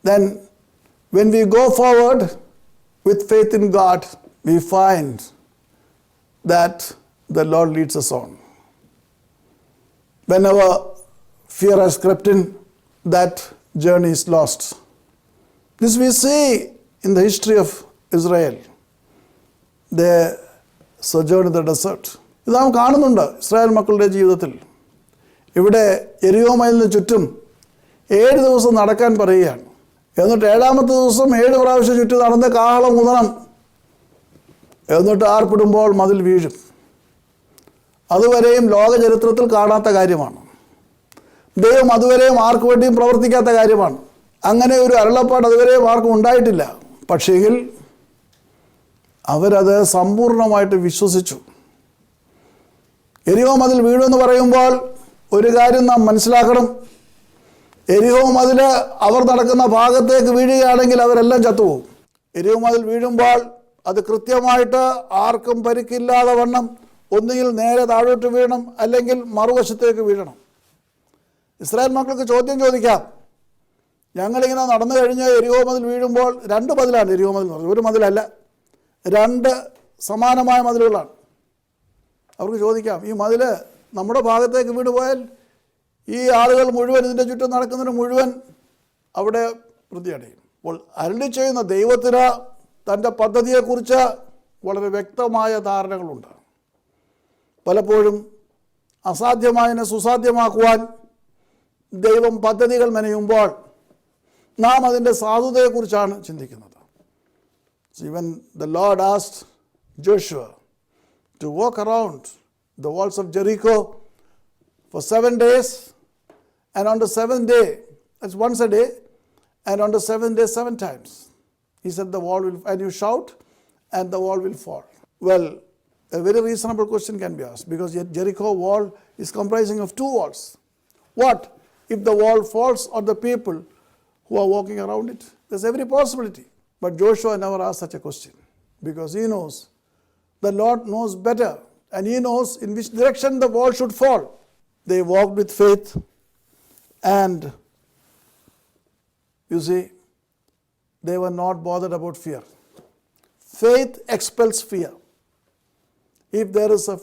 Speaker 1: then when we go forward with faith in God, we find that the Lord leads us on. Whenever fear has crept in, that journey is lost. This we see in the history of Israel. They sojourned in the desert. ഇത് നാം കാണുന്നുണ്ട് Israel മക്കളുടെ ജീവിതത്തിൽ. ഇവിടെ എരിഹോ മതിലിന് ചുറ്റും 7 ദിവസം നടക്കാൻ പറയുകയാണ്. എന്നിട്ട് 7ാമത്തെ ദിവസം 7 പ്രാവശ്യം ചുറ്റും നടന്ന് കാഹളം ഊതണം. എന്നിട്ട് ആർപ്പിടുമ്പോൾ മതിൽ വീഴും. അതുവരെയും ലോക ചരിത്രത്തിൽ കാണാത്ത കാര്യമാണ്. ദൈവം അതുവരെയും ആർക്കു വേണ്ടിയും പ്രവർത്തിക്കാത്ത കാര്യമാണ്. അങ്ങനെ ഒരു അരുളപ്പാട് അതുവരെയും ആർക്കും ഉണ്ടായിട്ടില്ല. പക്ഷേങ്കിൽ അവരത് സമ്പൂർണ്ണമായിട്ട് വിശ്വസിച്ചു. എരിഹോ മതിൽ വീഴുമെന്ന് പറയുമ്പോൾ ഒരു കാര്യം നാം മനസ്സിലാക്കണം. എരിഹോ മതിൽ അവർ നടക്കുന്ന ഭാഗത്തേക്ക് വീഴുകയാണെങ്കിൽ അവരെല്ലാം ചത്തുപോകും. എരിഹോ മതിൽ വീഴുമ്പോൾ അത് കൃത്യമായിട്ട് ആർക്കും പരിക്കില്ലാതെ വണ്ണം ഒന്നുകിൽ നേരെ താഴോട്ട് വീഴണം, അല്ലെങ്കിൽ മറുവശത്തേക്ക് വീഴണം. ഇസ്രായേൽ മക്കൾക്ക് ചോദ്യം ചോദിക്കാം. ഞങ്ങളിങ്ങനെ നടന്നു കഴിഞ്ഞ് എരിഹോ മതിൽ വീഴുമ്പോൾ, 2 മതിലാണ് എരിഹോ മതിൽ എന്ന് പറഞ്ഞത്, ഒരു മതിലല്ല, 2 സമാനമായ മതിലുകളാണ്. അവർക്ക് ചോദിക്കാം, ഈ മതിൽ നമ്മുടെ ഭാഗത്തേക്ക് വീണുപോയാൽ ഈ ആളുകൾ മുഴുവൻ, ഇതിൻ്റെ ചുറ്റും നടക്കുന്നതിന് മുഴുവൻ അവിടെ വൃത്തിയടയും. അപ്പോൾ അരുളി ചെയ്യുന്ന ദൈവത്തിന് തൻ്റെ പദ്ധതിയെക്കുറിച്ച് വളരെ വ്യക്തമായ ധാരണകളുണ്ട്. പലപ്പോഴും അസാധ്യമായതിനെ സുസാധ്യമാക്കുവാൻ ദൈവം പദ്ധതികൾ മെനയുമ്പോൾ നാം അതിൻ്റെ സാധുതയെക്കുറിച്ചാണ് ചിന്തിക്കുന്നത്. Even the Lord asked Joshua to walk around the walls of Jericho for 7 days, and on the 7th day, that's once a day, and on the 7th day 7 times. He said the wall will, and you shout, and the wall will fall. Well, a very reasonable question can be asked, because Jericho wall is comprising of 2 walls. What if the wall falls on the people who are walking around it? There's every possibility. But Joshua never asked such a question, because he knows, the Lord knows better, and he knows in which direction the wall should fall. They walked with faith, and you see, they were not bothered about fear. Faith expels fear. If there is a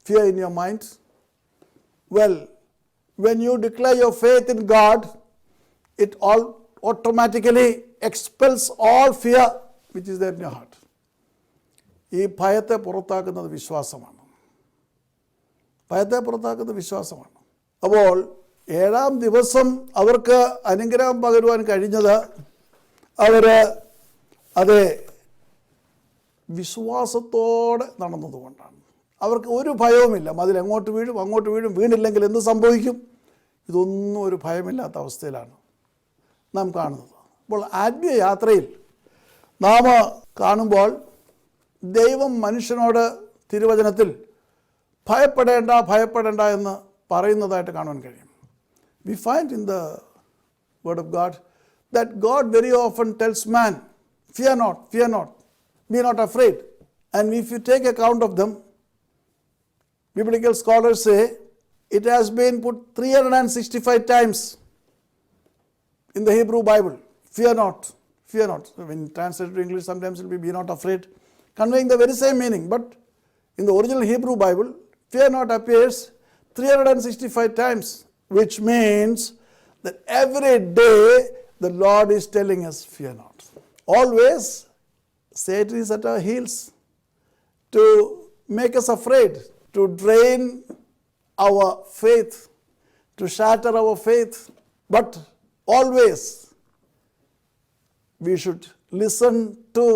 Speaker 1: fear in your mind, well, when you declare your faith in God, it all automatically expels all fear which is there in your heart. ഈ ഭയത്തെ പുറത്താക്കുന്നത് വിശ്വാസമാണ്. ഭയത്തെ പുറത്താക്കുന്നത് വിശ്വാസമാണ്. അപ്പോൾ 7-ാം ദിവസം അവർക്ക് അനുഗ്രഹം പകരുവാൻ കഴിഞ്ഞത് അവർ അത് വിശ്വാസത്തോടെ നടന്നതുകൊണ്ടാണ്. അവർക്ക് ഒരു ഭയവുമില്ല. മതിൽ എങ്ങോട്ട് വീഴും, അങ്ങോട്ട് വീഴും, വീണില്ലെങ്കിൽ എന്ത് സംഭവിക്കും, ഇതൊന്നും ഒരു ഭയമില്ലാത്ത അവസ്ഥയിലാണ് നാം കാണുന്നത്. അപ്പോൾ ആത്മീയ യാത്രയിൽ നാം കാണുമ്പോൾ ദൈവം മനുഷ്യനോട് തിരുവചനത്തിൽ ഭയപ്പെടേണ്ട ഭയപ്പെടേണ്ട എന്ന് പറയുന്നതായിട്ട് കാണുവാൻ കഴിയും. We find in the word of God that God very often tells man, fear not, be not afraid. And if you take account of them, biblical scholars say it has been put 365 times in the Hebrew Bible. Fear not, fear not. When translated to English, sometimes it will be not afraid, conveying the very same meaning. But in the original Hebrew Bible, fear not appears 365 times, which means that every day the Lord is telling us, fear not. Always Satan is at our heels to make us afraid, to drain our faith, to shatter our faith. But always we should listen to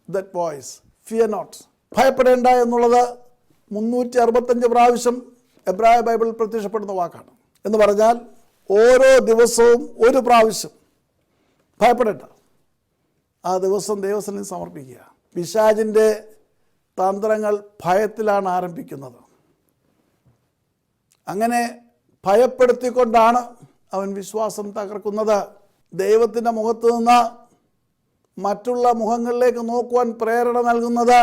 Speaker 1: that voice, fear not. ഭയപ്പെടേണ്ട എന്നുള്ളത് 365 പ്രാവശ്യം എബ്രായ ബൈബിളിൽ പ്രത്യക്ഷപ്പെടുന്ന വാക്കാണ്. എന്ന് പറഞ്ഞാൽ ഓരോ ദിവസവും ഒരു പ്രാവശ്യം ഭയപ്പെടേണ്ട, ആ ദിവസം ദൈവസന്നിധിയിൽ സമർപ്പിക്കുക. പിശാചിൻ്റെ തന്ത്രങ്ങൾ ഭയത്തിലാണ് ആരംഭിക്കുന്നത്. അങ്ങനെ ഭയപ്പെടുത്തിക്കൊണ്ടാണ് അവൻ വിശ്വാസം തകർക്കുന്നത്. ദൈവത്തിൻ്റെ മുഖത്ത് നിന്ന് മറ്റുള്ള മുഖങ്ങളിലേക്ക് നോക്കുവാൻ പ്രേരണ നൽകുന്നത്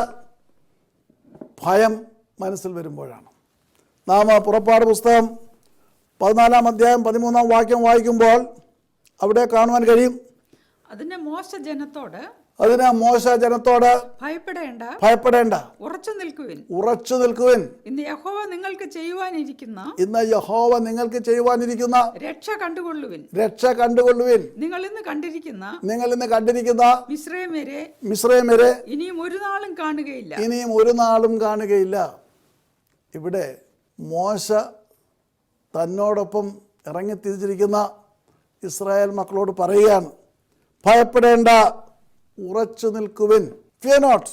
Speaker 1: ഭയം മനസ്സിൽ വരുമ്പോഴാണ്. നാം പുറപ്പാട് പുസ്തകം 14-ാം അധ്യായം 13-ാം വാക്യം വായിക്കുമ്പോൾ അവിടെ കാണുവാൻ കഴിയും,
Speaker 2: അതിനെ മോശ ജനത്തോട് ഭയപ്പെടേണ്ട, ഉറച്ചു നിൽക്കുവിൻ. ഇന്ന് യഹോവ നിങ്ങൾക്ക് ചെയ്യുവാനിരിക്കുന്ന രക്ഷ കണ്ടുകൊള്ളുവിൻ. നിങ്ങൾ ഇന്ന് കണ്ടിരിക്കുന്ന മിസ്രയീമ്യരെ ഇനിയും ഒരു നാളും കാണുകയില്ല.
Speaker 1: ഇവിടെ മോശ തന്നോടൊപ്പം ഇറങ്ങിത്തിരിച്ചിരിക്കുന്ന ഇസ്രായേൽ മക്കളോട് പറയുകയാണ്, ഭയപ്പെടേണ്ട, ഉറച്ചു നിൽക്കുവിൻ. Fear not,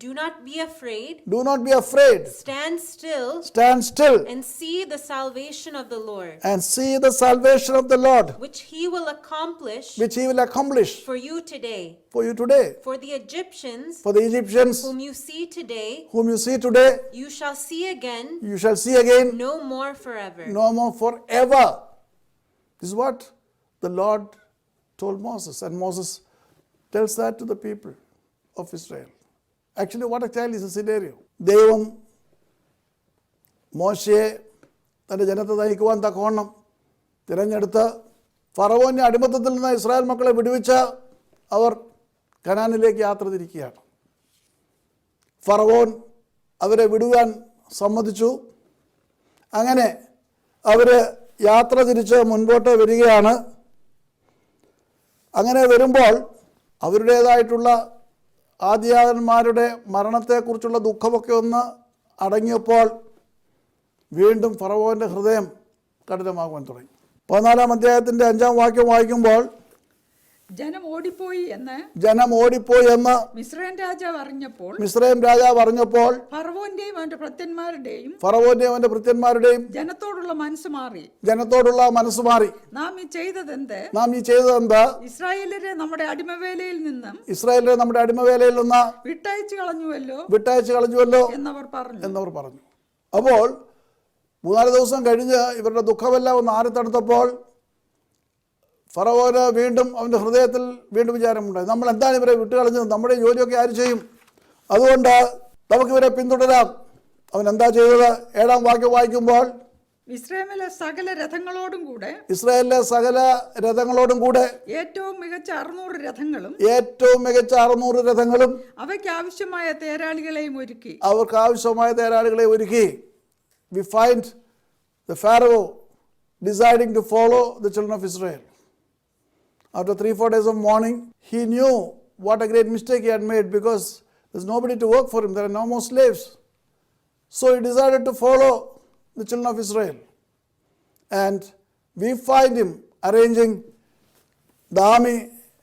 Speaker 3: Do not be afraid.
Speaker 1: Do not be afraid.
Speaker 3: Stand still.
Speaker 1: Stand still
Speaker 3: And see the salvation of the Lord.
Speaker 1: and see the salvation of the Lord,
Speaker 3: Which he will accomplish
Speaker 1: which he will accomplish
Speaker 3: for you today.
Speaker 1: for you today.
Speaker 3: For the Egyptians
Speaker 1: For the Egyptians
Speaker 3: whom you see today,
Speaker 1: whom you see today,
Speaker 3: you shall see again,
Speaker 1: you shall see again
Speaker 3: no more forever.
Speaker 1: no more forever. This is what the Lord told Moses, and Moses tells that to the people of Israel. Actually, what I tell is a scenario. ദൈവം മോശയെ തൻ്റെ ജനത്തെ നയിക്കുവാൻ തക്കവണ്ണം തിരഞ്ഞെടുത്ത് ഫറവോൻ്റെ അടിമത്തത്തിൽ നിന്ന് Israel മക്കളെ വിടുവിച്ച് അവർ കനാനിലേക്ക് യാത്ര തിരിക്കുകയാണ്. ഫറവോൻ അവരെ വിടുവാൻ സമ്മതിച്ചു. അങ്ങനെ അവർ യാത്ര തിരിച്ച് മുൻപോട്ട് വരികയാണ്. അങ്ങനെ വരുമ്പോൾ അവരുടേതായിട്ടുള്ള ആദിയാകന്മാരുടെ മരണത്തെക്കുറിച്ചുള്ള ദുഃഖമൊക്കെ ഒന്ന് അടങ്ങിയപ്പോൾ വീണ്ടും ഫറവോൻ്റെ ഹൃദയം കഠിനമാകുവാൻ തുടങ്ങി. 14-ാം അധ്യായത്തിൻ്റെ 5-ാം വാക്യം വായിക്കുമ്പോൾ
Speaker 2: ജനം ഓടിപ്പോയി എന്ന്
Speaker 1: മിസ്രയീം രാജാവ് അറിഞ്ഞപ്പോൾ
Speaker 2: ഫറവോന്റെയും അവന്റെ
Speaker 1: ഭൃത്യന്മാരുടെയും
Speaker 2: ജനത്തോടുള്ള മനസ്സ് മാറി. നാം ഈ ചെയ്തതെന്ത്? ഇസ്രായേലരെ നമ്മുടെ അടിമവേലയിൽ നിന്ന് വിട്ടയച്ചു കളഞ്ഞുവല്ലോ എന്നവർ പറഞ്ഞു.
Speaker 1: അപ്പോൾ 3-4 ദിവസം കഴിഞ്ഞ് ഇവരുടെ ദുഃഖമെല്ലാം ഒന്ന് ആറിത്തടുത്തപ്പോൾ ഫറവോന് വീണ്ടും അവൻ്റെ ഹൃദയത്തിൽ വീണ്ടും വിചാരമുണ്ടായി, നമ്മൾ എന്താണ് ഇവരെ വിട്ടുകളഞ്ഞത്? നമ്മുടെ ജോലിയൊക്കെ ആര് ചെയ്യും? അതുകൊണ്ട് നമുക്കിവരെ പിന്തുടരാം. അവൻ എന്താ ചെയ്തത്? 7-ാം വാക്യം വായിക്കുമ്പോൾ
Speaker 2: ഇസ്രായേലിലെ സകല രഥങ്ങളോടും കൂടെ
Speaker 1: ഏറ്റവും മികച്ച 600 രഥങ്ങളും
Speaker 2: അവർക്ക് ആവശ്യമായ തേരാളികളെയും
Speaker 1: ഒരുക്കി. We find the Pharaoh deciding to follow the children of Israel. After 3-4 days of mourning, he knew what a great mistake he had made, because there's nobody to work for him. There are no more slaves. So he decided to follow the children of Israel. And we find him arranging the army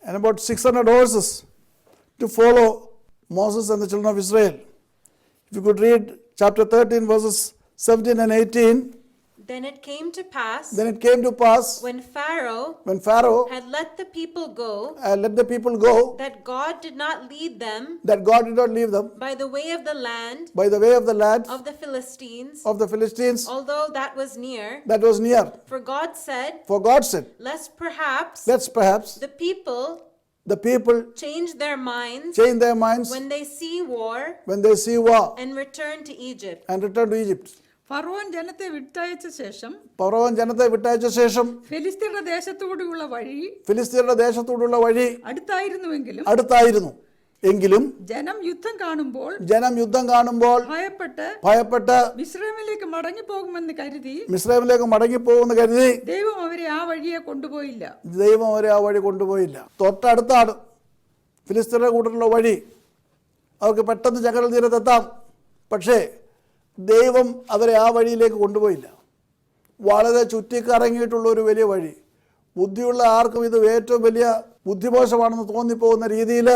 Speaker 1: and about 600 horses to follow Moses and the children of Israel. If you could read chapter 13 verses 17 and 18.
Speaker 3: Then it came to pass
Speaker 1: when Pharaoh
Speaker 3: had let the people go,
Speaker 1: that
Speaker 3: God did not lead them
Speaker 1: by
Speaker 3: the way of the land of the Philistines, although that was near. For God said, lest perhaps the people change their minds when they see war and return to Egypt.
Speaker 2: ഫറവോൻ ജനത്തെ വിട്ടയച്ച ശേഷം ഫിലിസ്ത്യരുടെ ദേശത്തോടുള്ള വഴി
Speaker 1: അടുത്തായിരുന്നു എങ്കിലും
Speaker 2: ജനം യുദ്ധം കാണുമ്പോൾ
Speaker 1: ഭയപ്പെട്ട്
Speaker 2: മിസ്രൈമിലേക്ക് മടങ്ങിപ്പോകുമെന്ന് കരുതി ദൈവം അവരെ ആ വഴി കൊണ്ടുപോയില്ല.
Speaker 1: തൊട്ടടുത്താണ് ഫിലിസ്ത്യരുടെ കൂട്ടത്തിലുള്ള വഴി. അവർക്ക് പെട്ടെന്ന് ചകരൽ തീരത്തെത്താം. പക്ഷേ ദൈവം അവരെ ആ വഴിയിലേക്ക് കൊണ്ടുപോയില്ല. വളരെ ചുറ്റിക്കറങ്ങിയിട്ടുള്ള ഒരു വലിയ വഴി. ബുദ്ധിയുള്ള ആർക്കും ഇത് ഏറ്റവും വലിയ ബുദ്ധിമോശമാണെന്ന് തോന്നിപ്പോകുന്ന രീതിയിൽ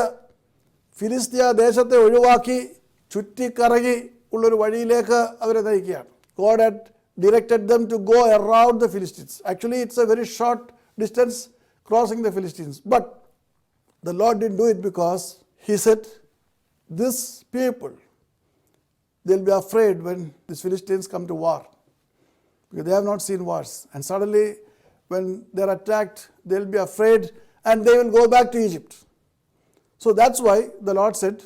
Speaker 1: ഫിലിസ്തീയ ദേശത്തെ ഒഴിവാക്കി ചുറ്റിക്കറങ്ങി ഉള്ളൊരു വഴിയിലേക്ക് അവരെ നയിക്കുകയാണ്. God had directed them to go around the Philistines. Actually, it's a very short distance crossing the Philistines. But the Lord didn't do it, because he said, this people, they'll be afraid when these Philistines come to war, because they have not seen wars. And suddenly, when they're attacked, they'll be afraid and they will go back to Egypt. So that's why the Lord said,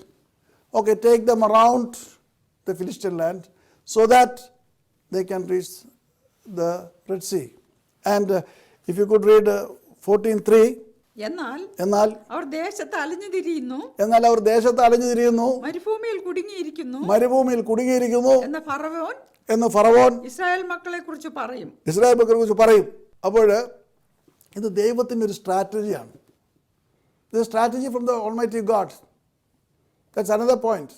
Speaker 1: okay, take them around the Philistine land so that they can reach the Red Sea. And if you could read 14:3.
Speaker 2: എന്നാൽ അവർ ദേശത്ത് അലഞ്ഞു തിരിയുന്നു, മരുഭൂമിയിൽ കുടുങ്ങിയിരിക്കുന്നു എന്ന് ഫറവോൻ Israel മക്കളെ കുറിച്ച് പറയും.
Speaker 1: അപ്പോൾ ഇത് ദൈവത്തിൻ്റെ ഒരു സ്ട്രാറ്റജിയാണ്. This strategy from the Almighty God. That's another point.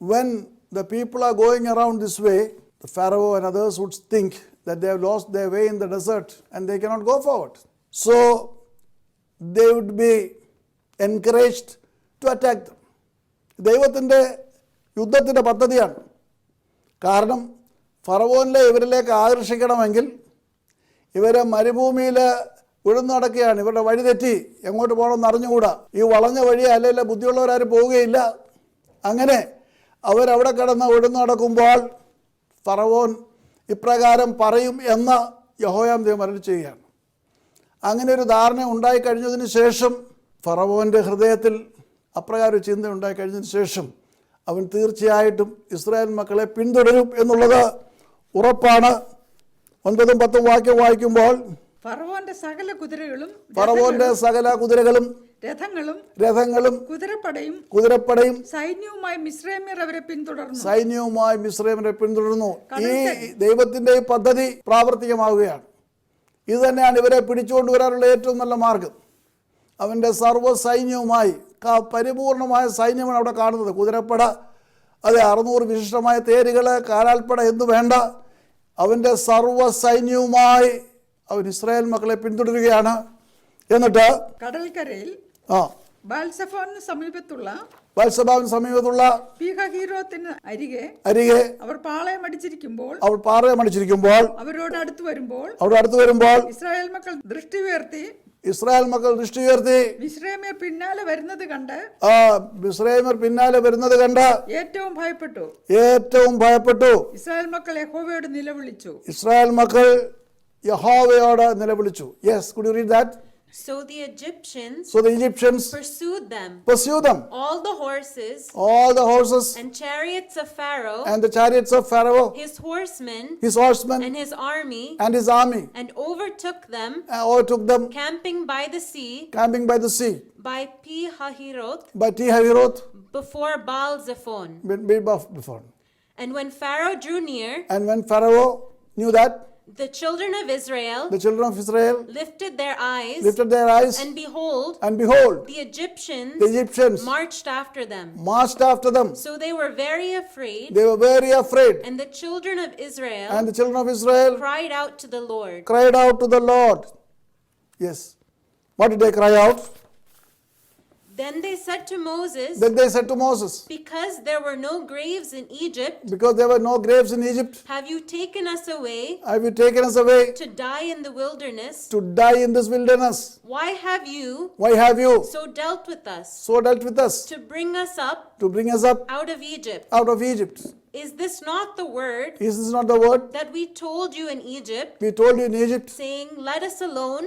Speaker 1: When the people are going around this way, the Pharaoh and others would think that they have lost their way in the desert and they cannot go forward. So they would be encouraged to attack them. ദൈവത്തിൻ്റെ യുദ്ധത്തിൻ്റെ പദ്ധതിയാണ്. കാരണം ഫറവോനിലെ ഇവരിലേക്ക് ആകർഷിക്കണമെങ്കിൽ ഇവരെ മരുഭൂമിയിൽ ഉഴന്നു നടക്കുകയാണ്. ഇവരുടെ വഴി തെറ്റി എങ്ങോട്ട് പോകണമെന്ന് അറിഞ്ഞുകൂടാ. ഈ വളഞ്ഞ വഴി അല്ലെങ്കിൽ ബുദ്ധിയുള്ളവരാരും പോവുകയില്ല. അങ്ങനെ അവരവിടെ കിടന്ന് ഉഴന്നു നടക്കുമ്പോൾ ഫറവോൻ ഇപ്രകാരം പറയും എന്ന് യഹോയാം ദൈവം അരുളി ചെയ്യുകയാണ്. അങ്ങനെ ഒരു ധാരണ ഉണ്ടായിക്കഴിഞ്ഞതിന് ശേഷം ഫറവോൻ്റെ ഹൃദയത്തിൽ അപ്രകാരം ഒരു ചിന്ത ഉണ്ടായിക്കഴിഞ്ഞതിന് ശേഷം അവൻ തീർച്ചയായിട്ടും ഇസ്രായേൽ മക്കളെ പിന്തുടരും എന്നുള്ളത് ഉറപ്പാണ്. 9ഉം 10ഉം വാക്യം വായിക്കുമ്പോൾ
Speaker 2: ഫറവോന്റെ സകല
Speaker 1: കുതിരകളും രഥങ്ങളും കുതിരപ്പടയും
Speaker 2: സൈന്യവുമായി മിസ്രൈമ്യർ അവരെ
Speaker 1: പിന്തുടർന്നു. ഈ ദൈവത്തിന്റെ ഈ പദ്ധതി പ്രാവർത്തികമാവുകയാണ്. ഇത് തന്നെയാണ് ഇവരെ പിടിച്ചുകൊണ്ടുവരാനുള്ള ഏറ്റവും നല്ല മാർഗം. അവൻ്റെ സർവ്വ സൈന്യവുമായി പരിപൂർണമായ സൈന്യമാണ് അവിടെ കാണുന്നത്. കുതിരപ്പട, അതെ, 600 വിശിഷ്ടമായ തേരുകൾ, കാലാൽപ്പട എന്ന് വേണ്ട അവൻ്റെ സർവ്വ സൈന്യവുമായി അവൻ ഇസ്രായേൽ മക്കളെ പിന്തുടരുകയാണ്. എന്നിട്ട്
Speaker 2: കടൽക്കരയിൽ ബാൽസഫോന് സമീപത്തുള്ള പീഹഹീരോത്തിന് അരികെ അവർ പാളയമടിച്ചിരിക്കുമ്പോൾ അവരോട് അടുത്ത് വരുമ്പോൾ ഇസ്രായേൽ മക്കൾ ദൃഷ്ടി ഉയർത്തി മിസ്രൈമ്യർ പിന്നാലെ വരുന്നത് കണ്ട് ഏറ്റവും ഭയപ്പെട്ടു. ഇസ്രായേൽ മക്കൾ യഹോവയോട് നിലവിളിച്ചു. Yes, could you read that?
Speaker 3: So the Egyptians
Speaker 1: pursued them.
Speaker 3: All the horses and chariots of Pharaoh, his horsemen and his army, and overtook them, camping by the sea, by Pi-hahiroth, before Baal-zephon. And when Pharaoh drew near,
Speaker 1: knew that
Speaker 3: the children of Israel lifted their eyes, and behold, the Egyptians marched after them. So they were very afraid, and the children of Israel cried out to the Lord.
Speaker 1: Yes. What did they cry out?
Speaker 3: Then they said to Moses, because there were no graves in Egypt, have you taken us away to die in the wilderness? Why have you so dealt with us to bring us up out of Egypt? Is this not the word that we told you in Egypt, saying, let us alone,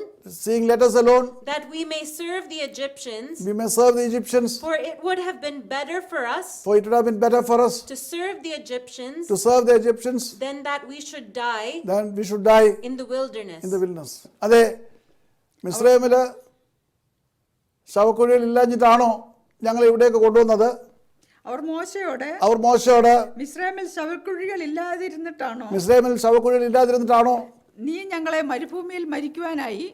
Speaker 3: that we may serve the Egyptians? For it would have been better for us to serve the Egyptians than that we should die in the wilderness.
Speaker 1: അതെ, മിസ്രൈമില് ശവക്കുഴിയിൽ ഇല്ലാഞ്ഞിട്ടാണോ ഞങ്ങൾ ഇവിടേക്ക് കൊണ്ടുവന്നത്?
Speaker 2: അവർ മോശയോട് മിസ്രൈമിൽ ശവക്കുഴികൾ ഇല്ലാതിരുന്നിട്ടാണോ നീ ഞങ്ങളെ മരുഭൂമിയിൽ മരിക്കുവാനായി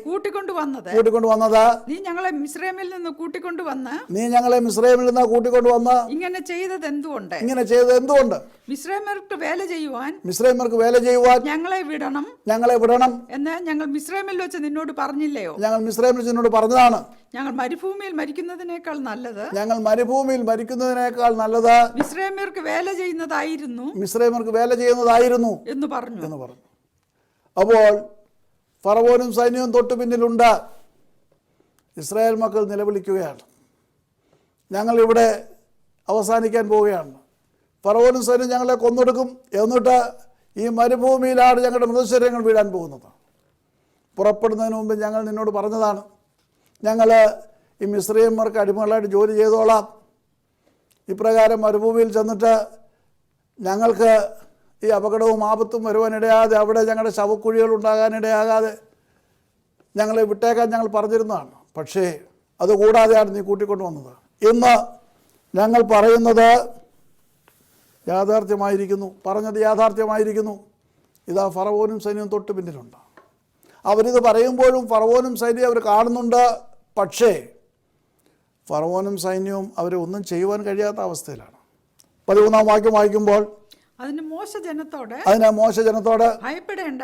Speaker 2: കൂട്ടിക്കൊണ്ടുവന്നത് നീ ഞങ്ങളെ മിസ്രൈമിൽ നിന്ന് കൂട്ടിക്കൊണ്ടുവന്ന് ഇങ്ങനെ ചെയ്തത് എന്തുകൊണ്ട്? മിസ്രൈമ്യർക്ക് വേല ചെയ്യുവാൻ ഞങ്ങളെ വിടണം എന്ന് ഞങ്ങൾ മിസ്രൈമിൽ വെച്ച് നിന്നോട് പറഞ്ഞില്ലയോ?
Speaker 1: പറഞ്ഞതാണ്.
Speaker 2: ഞങ്ങൾ മരുഭൂമിയിൽ മരിക്കുന്നതിനേക്കാൾ നല്ലത് മിസ്രൈമ്യർക്ക് വേല ചെയ്യുന്നതായിരുന്നു എന്ന് പറഞ്ഞു.
Speaker 1: അപ്പോൾ ഫറവോനും സൈന്യവും തൊട്ടു പിന്നിലുണ്ട്. ഇസ്രായേൽ മക്കൾ നിലവിളിക്കുകയാണ്, ഞങ്ങൾ ഇവിടെ അവസാനിക്കാൻ പോവുകയാണ്. ഫറവോനും സൈന്യം ഞങ്ങളെ കൊന്നൊടുക്കും, എന്നിട്ട് ഈ മരുഭൂമിയിലാണ് ഞങ്ങളുടെ മൃതശരീരങ്ങൾ വീഴാൻ പോകുന്നത്. പുറപ്പെടുന്നതിന് മുമ്പ് ഞങ്ങൾ നിന്നോട് പറഞ്ഞതാണ്, ഞങ്ങൾ ഈ മിസ്രൈമ്യർക്ക് അടിമകളായിട്ട് ജോലി ചെയ്തോളാം. ഇപ്രകാരം മരുഭൂമിയിൽ ചെന്നിട്ട് ഞങ്ങൾക്ക് ഈ അപകടവും ആപത്തും വരുവാനിടയാതെ, അവിടെ ഞങ്ങളുടെ ശവക്കുഴികൾ ഉണ്ടാകാനിടയാകാതെ ഞങ്ങളെ വിട്ടേക്കാൻ ഞങ്ങൾ പറഞ്ഞിരുന്നതാണ്. പക്ഷേ അതുകൂടാതെയാണ് നീ കൂട്ടിക്കൊണ്ടുവന്നത്. ഇന്ന് ഞങ്ങൾ പറയുന്നത് യാഥാർത്ഥ്യമായിരിക്കുന്നു. ഇതാ ഫറവോനും സൈന്യവും തൊട്ട് പിന്നിലുണ്ട്. അവരിത് പറയുമ്പോഴും ഫറവോനും സൈന്യവും അവർ കാണുന്നുണ്ട്. പക്ഷേ ഫറവോനും സൈന്യവും അവരെ ഒന്നും ചെയ്യുവാൻ കഴിയാത്ത അവസ്ഥയിലാണ്. 13-ാം വാക്യം വായിക്കുമ്പോൾ
Speaker 2: അതിന് മോശ ജനത്തോട്
Speaker 1: ഭയപ്പെടേണ്ട,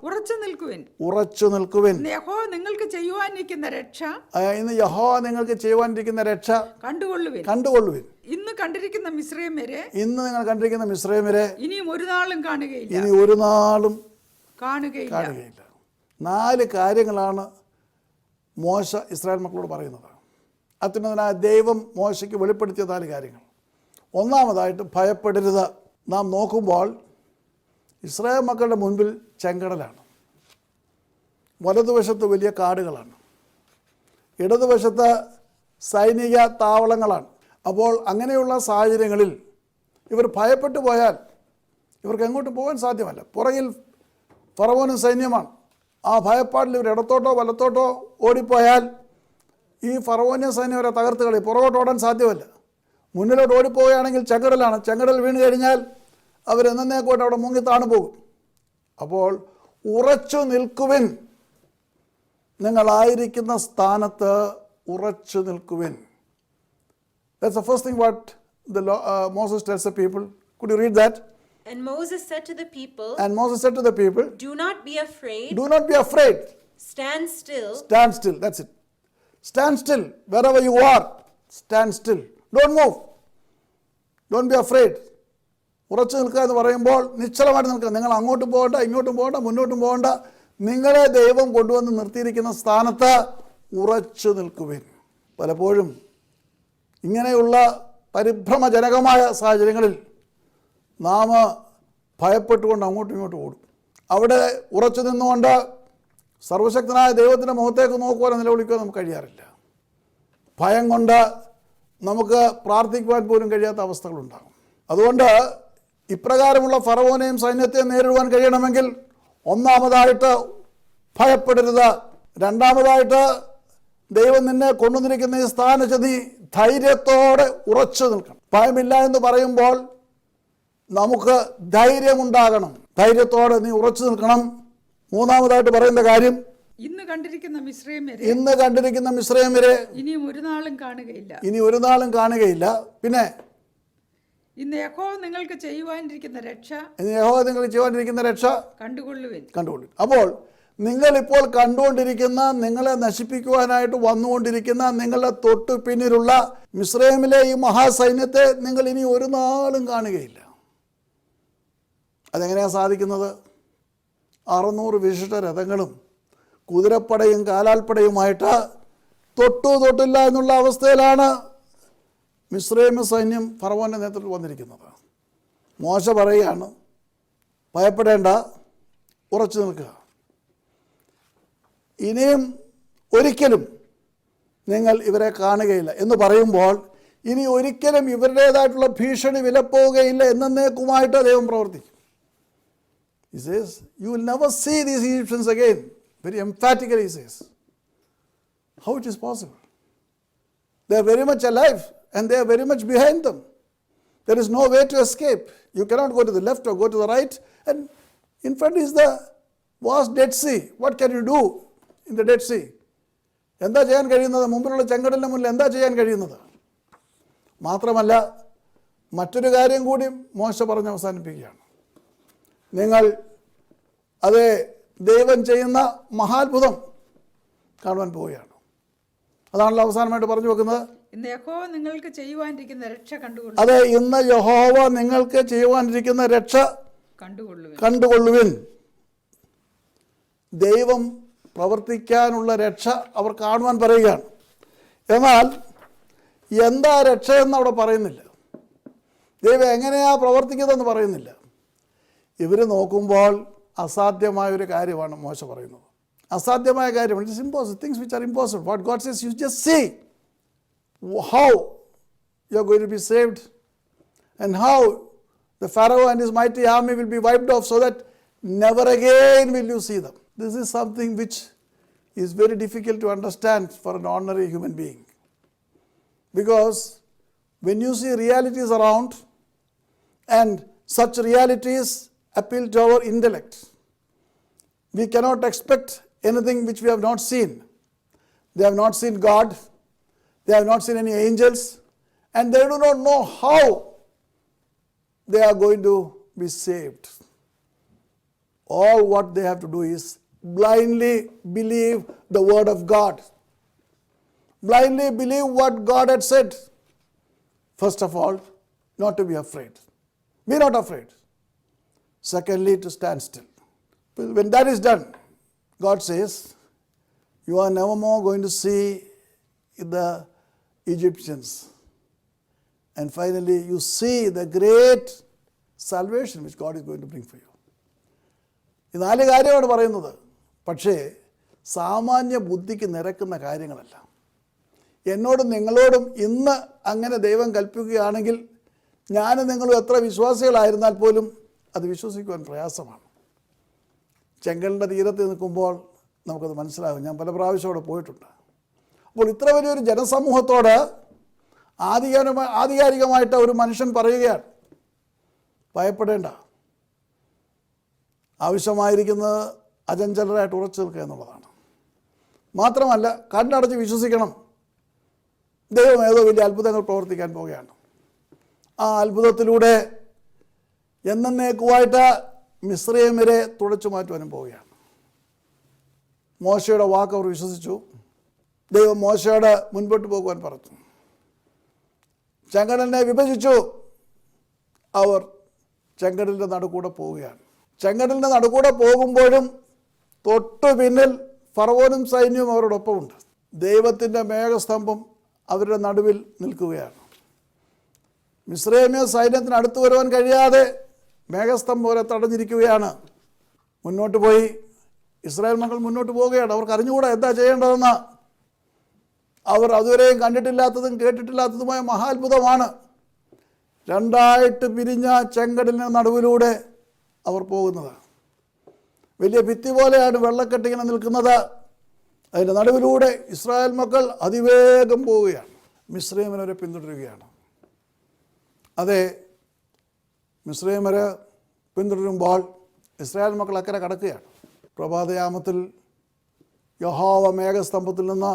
Speaker 2: ഉറച്ചു നിൽക്കുവിൻ.
Speaker 1: ഇന്ന്
Speaker 2: യഹോവ നിങ്ങൾക്ക് ചെയ്യുവാനിരിക്കുന്ന
Speaker 1: രക്ഷ കണ്ടുകൊള്ളുവിൻ.
Speaker 2: ഇന്ന് കണ്ടിരിക്കുന്ന മിസ്രയീമ്യരെ
Speaker 1: നിങ്ങൾ കണ്ടിരിക്കുന്ന മിസ്രയീമ്യരെ
Speaker 2: ഇനിയും ഒരു നാളും കാണുകയില്ല.
Speaker 1: ഇനി ഒരു നാളും കാണുകയില്ല. 4 കാര്യങ്ങളാണ് മോശ ഇസ്രായേൽ മക്കളോട് പറയുന്നത്. അത്യുന്നതനായ ദൈവം മോശയ്ക്ക് വെളിപ്പെടുത്തിയ 4 കാര്യങ്ങൾ. ഒന്നാമതായിട്ട് ഭയപ്പെടരുത്. നാം നോക്കുമ്പോൾ ഇസ്രായേൽ മക്കളുടെ മുൻപിൽ ചെങ്കടലാണ്, വലതുവശത്ത് വലിയ കാടുകളാണ്, ഇടതുവശത്ത് സൈനിക താവളങ്ങളാണ്. അപ്പോൾ അങ്ങനെയുള്ള സാഹചര്യങ്ങളിൽ ഇവർ ഭയപ്പെട്ടു പോയാൽ ഇവർക്ക് എങ്ങോട്ട് പോകാൻ സാധ്യമല്ല. പുറകിൽ ഫറവോനും സൈന്യമാണ്. ആ ഭയപ്പാടിൽ ഇവർ ഇടത്തോട്ടോ വലത്തോട്ടോ ഓടിപ്പോയാൽ ഈ ഫറവോന്യ സൈന്യം അവരെ തകർത്ത് കളി. പുറകോട്ട് ഓടാൻ സാധ്യമല്ല. മുന്നിലോട്ട് ഓടിപ്പോവുകയാണെങ്കിൽ ചെങ്കടലാണ്. ചെങ്കടൽ വീണ് കഴിഞ്ഞാൽ അവരെന്നേക്കോട്ട് അവിടെ മുങ്ങി താണു പോകും. അപ്പോൾ ഉറച്ചു നിൽക്കുവിൻ, നിങ്ങളായിരിക്കുന്ന സ്ഥാനത്ത് ഉറച്ചു നിൽക്കുവിൻ. That's the first thing what Moses tells the people. Could you read that?
Speaker 3: And Moses said to the people,
Speaker 1: Do not be afraid.
Speaker 3: Stand still.
Speaker 1: That's it. Stand still. Wherever you are, stand still. Don't move. Don't be afraid. ഉറച്ചു നിൽക്കുക എന്ന് പറയുമ്പോൾ നിശ്ചലമായിട്ട് നിൽക്കുക. നിങ്ങൾ അങ്ങോട്ടും പോകണ്ട, ഇങ്ങോട്ടും പോകണ്ട, മുന്നോട്ടും പോകണ്ട. നിങ്ങളെ ദൈവം കൊണ്ടുവന്ന് നിർത്തിയിരിക്കുന്ന സ്ഥാനത്ത് ഉറച്ചു നിൽക്കുവിൻ. പലപ്പോഴും ഇങ്ങനെയുള്ള പരിഭ്രമജനകമായ സാഹചര്യങ്ങളിൽ നാം ഭയപ്പെട്ടുകൊണ്ട് അങ്ങോട്ടും ഇങ്ങോട്ടും ഓടും. അവിടെ ഉറച്ചു നിന്നുകൊണ്ട് സർവശക്തനായ ദൈവത്തിൻ്റെ മുഖത്തേക്ക് നോക്കുവാനോ നിലവിളിക്കുവാനോ നമുക്ക് കഴിയാറില്ല. ഭയം കൊണ്ട് നമുക്ക് പ്രാർത്ഥിക്കുവാൻ പോലും കഴിയാത്ത അവസ്ഥകളുണ്ടാകും. അതുകൊണ്ട് ഇപ്രകാരമുള്ള ഫറവോനെയും സൈന്യത്തെയും നേരിടുവാൻ കഴിയണമെങ്കിൽ ഒന്നാമതായിട്ട് ഭയപ്പെടരുത്. രണ്ടാമതായിട്ട് ദൈവം നിന്നെ കൊണ്ടുവന്നിരിക്കുന്ന ഈ സ്ഥാനത്ത് നീ ധൈര്യത്തോടെ ഉറച്ചു നിൽക്കണം. ഭയമില്ല എന്ന് പറയുമ്പോൾ നമുക്ക് ധൈര്യമുണ്ടാകണം. ധൈര്യത്തോടെ നീ ഉറച്ചു നിൽക്കണം. മൂന്നാമതായിട്ട് പറയുന്ന കാര്യം,
Speaker 2: ഇന്ന് കണ്ടിരിക്കുന്ന മിസ്രയീമ്യരെ ഇനി ഒരു നാളും കാണുകയില്ല. പിന്നെ ഇന്ന് യഹോവ നിങ്ങൾക്ക് ചെയ്യുവാനിരിക്കുന്ന രക്ഷ കണ്ടുകൊള്ളുവിൻ. അപ്പോൾ നിങ്ങളിപ്പോൾ കണ്ടുകൊണ്ടിരിക്കുന്ന, നിങ്ങളെ നശിപ്പിക്കുവാനായിട്ട് വന്നുകൊണ്ടിരിക്കുന്ന, നിങ്ങളുടെ തൊട്ടു പിന്നിലുള്ള മിസ്രയീമിലെ ഈ മഹാസൈന്യത്തെ നിങ്ങൾ ഇനി ഒരു നാളും കാണുകയില്ല. അതെങ്ങനെയാണ് സാധിക്കുന്നത്? 600 വിശിഷ്ട രഥങ്ങളും കുതിരപ്പടയും കാലാൽപ്പടയുമായിട്ട് തൊട്ടില്ല എന്നുള്ള അവസ്ഥയിലാണ് മിസ്രയീം സൈന്യം ഫറവോൻ്റെ നേതൃത്വത്തിൽ വന്നിരിക്കുന്നത്. മോശ പറയുകയാണ്, ഭയപ്പെടേണ്ട, ഉറച്ചു നിൽക്കുക. ഇനിയും ഒരിക്കലും നിങ്ങൾ ഇവരെ കാണുകയില്ല എന്ന് പറയുമ്പോൾ ഇനി ഒരിക്കലും ഇവരുടേതായിട്ടുള്ള ഭീഷണി വിലപ്പോവുകയില്ല എന്നേക്കുമായിട്ട് ദൈവം പ്രവർത്തിക്കും. He says, you will never see these Egyptians again. Very emphatically he says. How it is possible? They are very much alive and they are very much behind them. There is no way to escape. You cannot go to the left or go to the right. And in front is the vast Dead Sea. What can you do in the Dead Sea? എന്താ ചെയ്യാൻ കഴിയുന്നത്? മുമ്പിലുള്ള ചെങ്കടലിന് മുന്നിൽ എന്താ ചെയ്യാൻ കഴിയുന്നത്? മാത്രമല്ല മറ്റൊരു കാര്യം കൂടി മോശ പറഞ്ഞ് അവസാനിപ്പിക്കുകയാണ്. നിങ്ങൾ അതേ ദൈവം ചെയ്യുന്ന മഹാത്ഭുതം കാണുവാൻ പോവുകയാണ്. അതാണല്ലോ അവസാനമായിട്ട് പറഞ്ഞു വെക്കുന്നത്. ഇന്ന് യഹോവ നിങ്ങൾക്ക് ചെയ്യുവാനിരിക്കുന്ന രക്ഷ കണ്ടുകൊള്ളുവിൻ.
Speaker 1: അതെ, ഇന്ന് യഹോവ നിങ്ങൾക്ക് ചെയ്യുവാനിരിക്കുന്ന രക്ഷ കണ്ടുകൊള്ളുവിൻ. ദൈവം പ്രവർത്തിക്കാനുള്ള രക്ഷ അവർ കാണുവാൻ പറയുകയാണ്. എന്നാൽ എന്താ രക്ഷയെന്ന് അവിടെ പറയുന്നില്ല. ദൈവം എങ്ങനെയാണ് പ്രവർത്തിക്കുന്നതെന്ന് പറയുന്നില്ല. ഇവർ നോക്കുമ്പോൾ അസാധ്യമായൊരു കാര്യമാണ് മോശ പറയുന്നത്. അസാധ്യമായ കാര്യം, it is impossible, things which are impossible. What God says, you just see how you are going to be saved and how the Pharaoh and his mighty army will be wiped off so that never again will you see them. This is something which is very difficult to understand for an ordinary human being, because when you see realities around and such realities appeal to our intellect, we cannot expect anything which we have not seen. They have not seen God, they have not seen any angels, and they do not know how
Speaker 2: they are going to be saved. All what they have to do is blindly believe the word of God. Blindly believe what God had said. First of all, not to be afraid. Be not afraid. Secondly, to stand still. When that is done, God says, you are never more going to see the Egyptians. And finally, you see the great salvation which God is going to bring for you. ഈ 4 കാര്യമാണ് പറയുന്നത്. പക്ഷേ സാമാന്യ ബുദ്ധിക്ക് നിരക്കുന്ന കാര്യങ്ങളല്ല. എന്നോടും നിങ്ങളോടും ഇന്ന് അങ്ങനെ ദൈവം കൽപ്പിക്കുകയാണെങ്കിൽ ഞാനും നിങ്ങളും എത്ര വിശ്വാസികളായിരുന്നാൽ പോലും അത് വിശ്വസിക്കുവാൻ പ്രയാസമാണ്. ചെങ്കലിൻ്റെ തീരത്ത് നിൽക്കുമ്പോൾ നമുക്കത് മനസ്സിലാകും. ഞാൻ പല പ്രാവശ്യം അവിടെ പോയിട്ടുണ്ട്. അപ്പോൾ ഇത്ര വലിയൊരു ജനസമൂഹത്തോട് ആധികാരികമായിട്ട് ഒരു മനുഷ്യൻ പറയുകയാണ്, ഭയപ്പെടേണ്ട, ആവശ്യമായിരിക്കുന്നത് അചഞ്ചലരായിട്ട് ഉറച്ചു നിൽക്കുക എന്നുള്ളതാണ്. മാത്രമല്ല കണ്ണടച്ച് വിശ്വസിക്കണം, ദൈവം ഏതോ വലിയ അത്ഭുതങ്ങൾ പ്രവർത്തിക്കാൻ പോവുകയാണ്. ആ അത്ഭുതത്തിലൂടെ എന്നേക്കുമായിട്ട് മിസ്രയീമ്യരെ തുടച്ചു മാറ്റുവാനും പോവുകയാണ്. മോശയുടെ വാക്ക് അവർ വിശ്വസിച്ചു. ദൈവം മോശയോട് മുൻപോട്ട് പോകുവാൻ പറഞ്ഞു. ചെങ്കടലിനെ വിഭജിച്ചു. അവർ ചെങ്കടലിൻ്റെ നടുക്കൂടെ പോവുകയാണ്. ചെങ്കടലിൻ്റെ നടുക്കൂടെ പോകുമ്പോഴും തൊട്ടു പിന്നിൽ ഫറവോനും സൈന്യവും അവരോടൊപ്പമുണ്ട്. ദൈവത്തിൻ്റെ മേഘസ്തംഭം അവരുടെ നടുവിൽ നിൽക്കുകയാണ്. മിസ്രയീമ്യ സൈന്യത്തിന് അടുത്ത് വരുവാൻ കഴിയാതെ മേഘസ്തംഭം അവരെ തടഞ്ഞിരിക്കുകയാണ്. മുന്നോട്ട് പോയി ഇസ്രായേൽ മക്കൾ മുന്നോട്ട് പോവുകയാണ്. അവർക്ക് അറിഞ്ഞുകൂടാ എന്താ ചെയ്യേണ്ടതെന്ന്. അവർ അതുവരെയും കണ്ടിട്ടില്ലാത്തതും കേട്ടിട്ടില്ലാത്തതുമായ മഹാത്ഭുതമാണ്. രണ്ടായിട്ട് പിരിഞ്ഞ ചെങ്കടലിന് നടുവിലൂടെ അവർ പോകുന്നത്. വലിയ ഭിത്തി പോലെയാണ് വെള്ളക്കെട്ടിങ്ങനെ നിൽക്കുന്നത്. അതിൻ്റെ നടുവിലൂടെ ഇസ്രായേൽ മക്കൾ അതിവേഗം പോവുകയാണ്. മിസ്രയീമ്യരെ പിന്തുടരുകയാണ്. അതെ, മിസ്രയീമ്യരെ പിന്തുടരുമ്പോൾ ഇസ്രായേൽ മക്കൾ അക്കരെ കടക്കുകയാണ്. പ്രഭാതയാമത്തിൽ യഹോവ മേഘസ്തംഭത്തിൽ നിന്ന്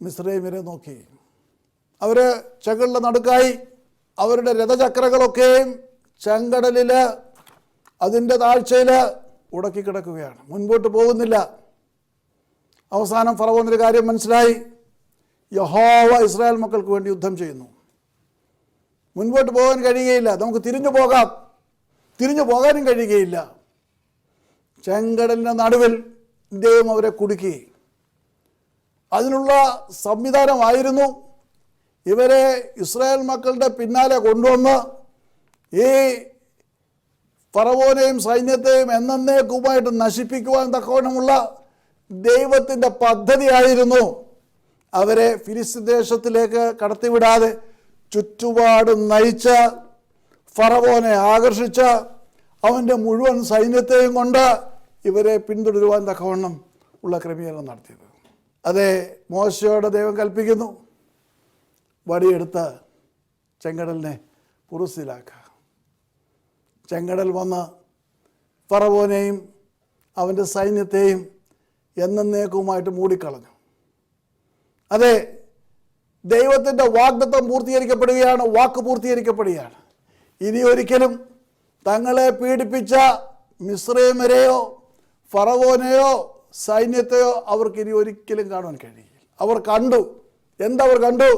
Speaker 2: മിസ്രയീമ്യരെ നോക്കി. അവർ ചെങ്കടലിൻ്റെ നടുക്കായി അവരുടെ രഥചക്രങ്ങളൊക്കെയും ചെങ്കടലിൽ അതിൻ്റെ താഴ്ചയിൽ ഉടക്കിക്കിടക്കുകയാണ്. മുൻപോട്ട് പോകുന്നില്ല. അവസാനം ഫറവോനൊരു കാര്യം മനസ്സിലായി, യഹോവ ഇസ്രായേൽ മക്കൾക്ക് വേണ്ടി യുദ്ധം ചെയ്യുന്നു. മുൻപോട്ട് പോകാൻ കഴിയുകയില്ല. നമുക്ക് തിരിഞ്ഞു പോകാം, തിരിഞ്ഞു പോകാനും കഴിയുകയില്ല. ചെങ്കടലിൻ്റെ നടുവിൽ ദൈവം അവരെ കുടുക്കി. അതിനുള്ള സംവിധാനമായിരുന്നു ഇവരെ ഇസ്രായേൽ മക്കളുടെ പിന്നാലെ കൊണ്ടുവന്ന് ഈ ഫറവോനെയും സൈന്യത്തെയും എന്നേക്കുമായിട്ട് നശിപ്പിക്കുവാൻ തക്കവണ്ണമുള്ള ദൈവത്തിൻ്റെ പദ്ധതിയായിരുന്നു. അവരെ ഫിലിസ്തീൻ ദേശത്തിലേക്ക് കടത്തിവിടാതെ ചുറ്റുപാടും നയിച്ച് ഫറവോനെ ആകർഷിച്ച് അവൻ്റെ മുഴുവൻ സൈന്യത്തെയും കൊണ്ട് ഇവരെ പിന്തുടരുവാൻ തക്കവണ്ണം ഉള്ള ക്രമീകരണം നടത്തിയത്. അതെ, മോശയോട് ദൈവം കൽപ്പിക്കുന്നു, വടിയെടുത്ത് ചെങ്കടലിനെ പുറസിലാക്കുക. ചെങ്കടൽ വന്ന് ഫറവോനെയും അവൻ്റെ സൈന്യത്തെയും എന്നേക്കുമായിട്ട് മൂടിക്കളഞ്ഞു. അതെ, ദൈവത്തിൻ്റെ വാഗ്ദത്തം പൂർത്തീകരിക്കപ്പെടുകയാണ്, വാക്ക് പൂർത്തീകരിക്കപ്പെടുകയാണ്. ഇനി ഒരിക്കലും തങ്ങളെ പീഡിപ്പിച്ച മിസ്രയീമ്യരെയോ ഫറവോനെയോ സൈന്യത്തെയോ അവർക്ക് ഇനി ഒരിക്കലും കാണുവാൻ കഴിയില്ല. അവർ കണ്ടു. എന്തവർ കണ്ടു?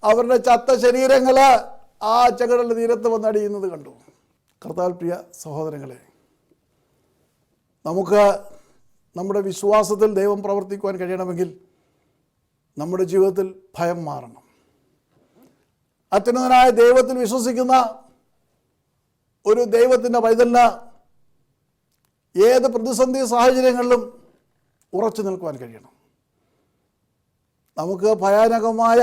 Speaker 2: അവരുടെ ചത്ത ശരീരങ്ങൾ ആ ചെങ്കടലിൻ്റെ തീരത്ത് വന്നടിയുന്നത് കണ്ടു. കർത്താവിൽ പ്രിയ സഹോദരങ്ങളെ, നമുക്ക് നമ്മുടെ വിശ്വാസത്തിൽ ദൈവം പ്രവർത്തിക്കുവാൻ കഴിയണമെങ്കിൽ നമ്മുടെ ജീവിതത്തിൽ ഭയം മാറണം. അത്യുന്നതനായ ദൈവത്തിൽ വിശ്വസിക്കുന്ന ഒരു ദൈവത്തിൻ്റെ പൈതലിന് ഏത് പ്രതിസന്ധി സാഹചര്യങ്ങളിലും ഉറച്ചു നിൽക്കുവാൻ കഴിയണം. നമുക്ക് ഭയാനകമായ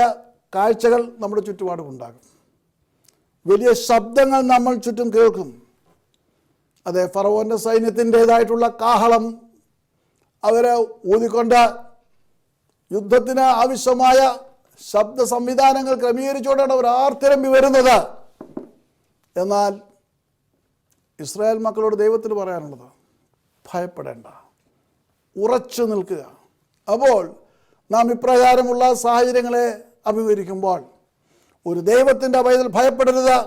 Speaker 2: കാഴ്ചകൾ നമ്മുടെ ചുറ്റുപാടുമുണ്ടാകും. വലിയ ശബ്ദങ്ങൾ നമ്മൾ ചുറ്റും കേൾക്കും. അതെ, ഫറവോൻ്റെ സൈന്യത്തിൻ്റേതായിട്ടുള്ള കാഹളം അവരെ ഊതിക്കൊണ്ട് യുദ്ധത്തിന് ആവശ്യമായ ശബ്ദ സംവിധാനങ്ങൾ ക്രമീകരിച്ചുകൊണ്ടാണ് അവർ ആർത്തിരമ്പി വരുന്നത്. എന്നാൽ ഇസ്രായേൽ മക്കളോട് ദൈവത്തിന് പറയാനുള്ളത്, ഭയപ്പെടേണ്ട, ഉറച്ചു നിൽക്കുക. അപ്പോൾ നാം ഇപ്രകാരമുള്ള സാഹചര്യങ്ങളെ അഭിമുഖീകരിക്കുമ്പോൾ ഒരു ദൈവത്തിൻ്റെ പൈതൽ ഭയപ്പെടരുത്.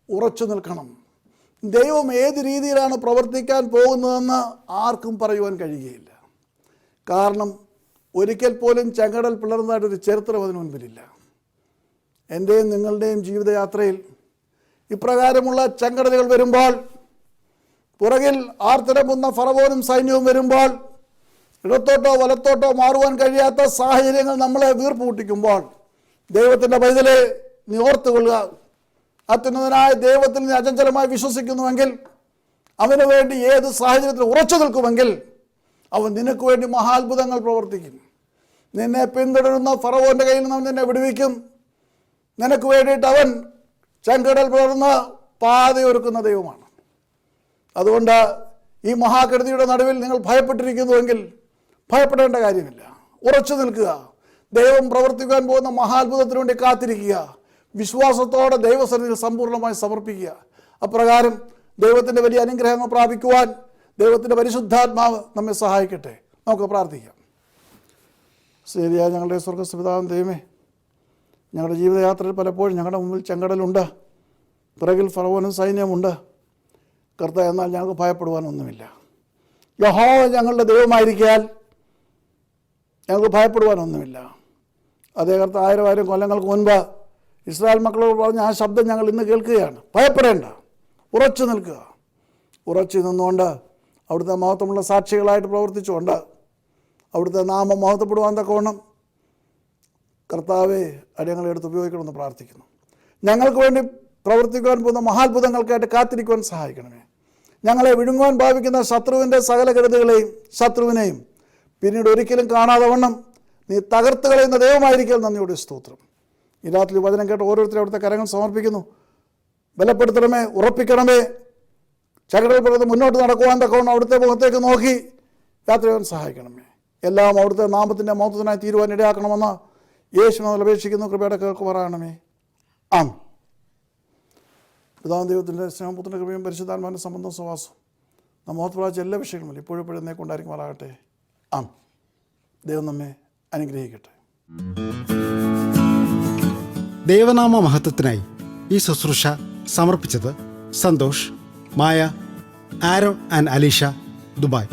Speaker 2: ഉറച്ചു നിൽക്കണം. ദൈവം ഏത് രീതിയിലാണ് പ്രവർത്തിക്കാൻ പോകുന്നതെന്ന് ആർക്കും പറയുവാൻ കഴിയുകയില്ല. കാരണം ഒരിക്കൽ പോലും ചെങ്കടൽ പിളർന്നതായിട്ടൊരു ചരിത്രം അതിന് മുൻപിലില്ല. എൻ്റെയും നിങ്ങളുടെയും ജീവിതയാത്രയിൽ ഇപ്രകാരമുള്ള ചെങ്കടലുകൾ വരുമ്പോൾ, പുറകിൽ ആർത്തിരമ്പുന്ന ഫറവോനും സൈന്യവും വരുമ്പോൾ, ഇടത്തോട്ടോ വലത്തോട്ടോ മാറുവാൻ കഴിയാത്ത സാഹചര്യങ്ങൾ നമ്മളെ വീർപ്പ് മുട്ടിക്കുമ്പോൾ, ദൈവത്തിൻ്റെ പൈതലെ നീ ഓർത്തുകൊള്ളുക, അത്യുന്നതനായ ദൈവത്തിൽ നീ അചഞ്ചലമായി വിശ്വസിക്കുന്നുവെങ്കിൽ, അവന് വേണ്ടി ഏത് സാഹചര്യത്തിൽ ഉറച്ചു നിൽക്കുമെങ്കിൽ അവൻ നിനക്ക് വേണ്ടി മഹാത്ഭുതങ്ങൾ പ്രവർത്തിക്കും. നിന്നെ പിന്തുടരുന്ന ഫറവോൻ്റെ കയ്യിൽ നിന്ന് നിന്നെ വിടുവിക്കും. നിനക്ക് വേണ്ടിയിട്ട് അവൻ ചെങ്കടൽ പിളർന്ന് പാതയൊരുക്കുന്ന ദൈവമാണ്. അതുകൊണ്ട് ഈ മഹാകെടുതിയുടെ നടുവിൽ നിങ്ങൾ ഭയപ്പെട്ടിരിക്കുന്നുവെങ്കിൽ ഭയപ്പെടേണ്ട കാര്യമില്ല. ഉറച്ചു നിൽക്കുക. ദൈവം പ്രവർത്തിക്കാൻ പോകുന്ന മഹാത്ഭുതത്തിനു വേണ്ടി കാത്തിരിക്കുക. വിശ്വാസത്തോടെ ദൈവസന്നിധിയിൽ സമ്പൂർണ്ണമായി സമർപ്പിക്കുക. അപ്രകാരം ദൈവത്തിൻ്റെ വലിയ അനുഗ്രഹങ്ങൾ പ്രാപിക്കുവാൻ ദൈവത്തിൻ്റെ പരിശുദ്ധാത്മാവ് നമ്മെ സഹായിക്കട്ടെ. നമുക്ക് പ്രാർത്ഥിക്കാം. ശരിയായ ഞങ്ങളുടെ സ്വർഗ്ഗസ്ഥപിതാവാം ദൈവമേ, ഞങ്ങളുടെ ജീവിതയാത്രയിൽ പലപ്പോഴും ഞങ്ങളുടെ മുമ്പിൽ ചെങ്കടലുണ്ട്, പിറകിൽ ഫറവോനും സൈന്യമുണ്ട്. കർത്താവേ, എന്നാൽ ഞങ്ങൾക്ക് ഭയപ്പെടുവാനൊന്നുമില്ല. യഹോവ ഞങ്ങളുടെ ദൈവമായിരിക്കാൻ ഞങ്ങൾക്ക് ഭയപ്പെടുവാനൊന്നുമില്ല. അതേ കർത്താവ് 1000 കൊല്ലങ്ങൾക്ക് മുൻപ് ഇസ്രായേൽ മക്കളോട് പറഞ്ഞ ആ ശബ്ദം ഞങ്ങൾ ഇന്ന് കേൾക്കുകയാണ്. ഭയപ്പെടേണ്ട, ഉറച്ചു നിൽക്കുക. ഉറച്ചു നിന്നുകൊണ്ട് അവിടുത്തെ മഹത്വമുള്ള സാക്ഷികളായിട്ട് പ്രവർത്തിച്ചുകൊണ്ട് അവിടുത്തെ നാമം മഹത്വപ്പെടുവാൻ തക്കവണ്ണം കർത്താവെ അടിയങ്ങളെ എടുത്ത് ഉപയോഗിക്കണമെന്ന് പ്രാർത്ഥിക്കുന്നു. ഞങ്ങൾക്ക് വേണ്ടി പ്രവർത്തിക്കുവാൻ പോകുന്ന മഹാത്ഭുതങ്ങൾക്കായിട്ട് കാത്തിരിക്കുവാൻ സഹായിക്കണമേ. ഞങ്ങളെ വിഴുങ്ങുവാൻ ഭാവിക്കുന്ന ശത്രുവിൻ്റെ സകല കരുതുകളെയും ശത്രുവിനെയും പിന്നീട് ഒരിക്കലും കാണാതെ വണ്ണം നീ തകർത്ത് കളയുന്ന ദൈവമായിരിക്കും. നന്ദിയോടെ സ്തോത്രം. ഈ രാത്രി വചനം കേട്ട് ഓരോരുത്തരും അവിടുത്തെ കരങ്ങൾ സമർപ്പിക്കുന്നു. ബലപ്പെടുത്തണമേ, ഉറപ്പിക്കണമേ. ചകടൽ പിറന്ന് മുന്നോട്ട് നടക്കുവാൻ തക്കവണ്ണം അവിടുത്തെ മുഖത്തേക്ക് നോക്കി യാത്ര ചെയ്യാൻ സഹായിക്കണമേ. എല്ലാം അവിടുത്തെ നാമത്തിൻ്റെ മഹത്വത്തിനായി തീരുവാൻ ഇടയാക്കണമെന്ന് യേശുവിനെ അപേക്ഷിക്കുന്നു. കൃപയുടെ കേൾക്കുമാറാകണമേ. ആം. പിതാവ് ദൈവത്തിൻ്റെ സ്നേഹം, പുത്രൻ്റെ കൃപയും പരിശുദ്ധാത്മാവിൻ്റെ സംബന്ധം സവാസം നാം മഹത്വപ്രാപിച്ച എല്ലാ വിഷയങ്ങളും ഇപ്പോഴും എന്നേക്കൊണ്ടായിരിക്കുമാറാകട്ടെ. ആം. ദൈവം നമ്മെ അനുഗ്രഹിക്കട്ടെ.
Speaker 4: ദൈവനാമ മഹത്വത്തിനായി ഈ ശുശ്രൂഷ സമർപ്പിച്ചത് സന്തോഷ്, മായ, ആരോൺ ആൻഡ് അലീഷ, ദുബായ്.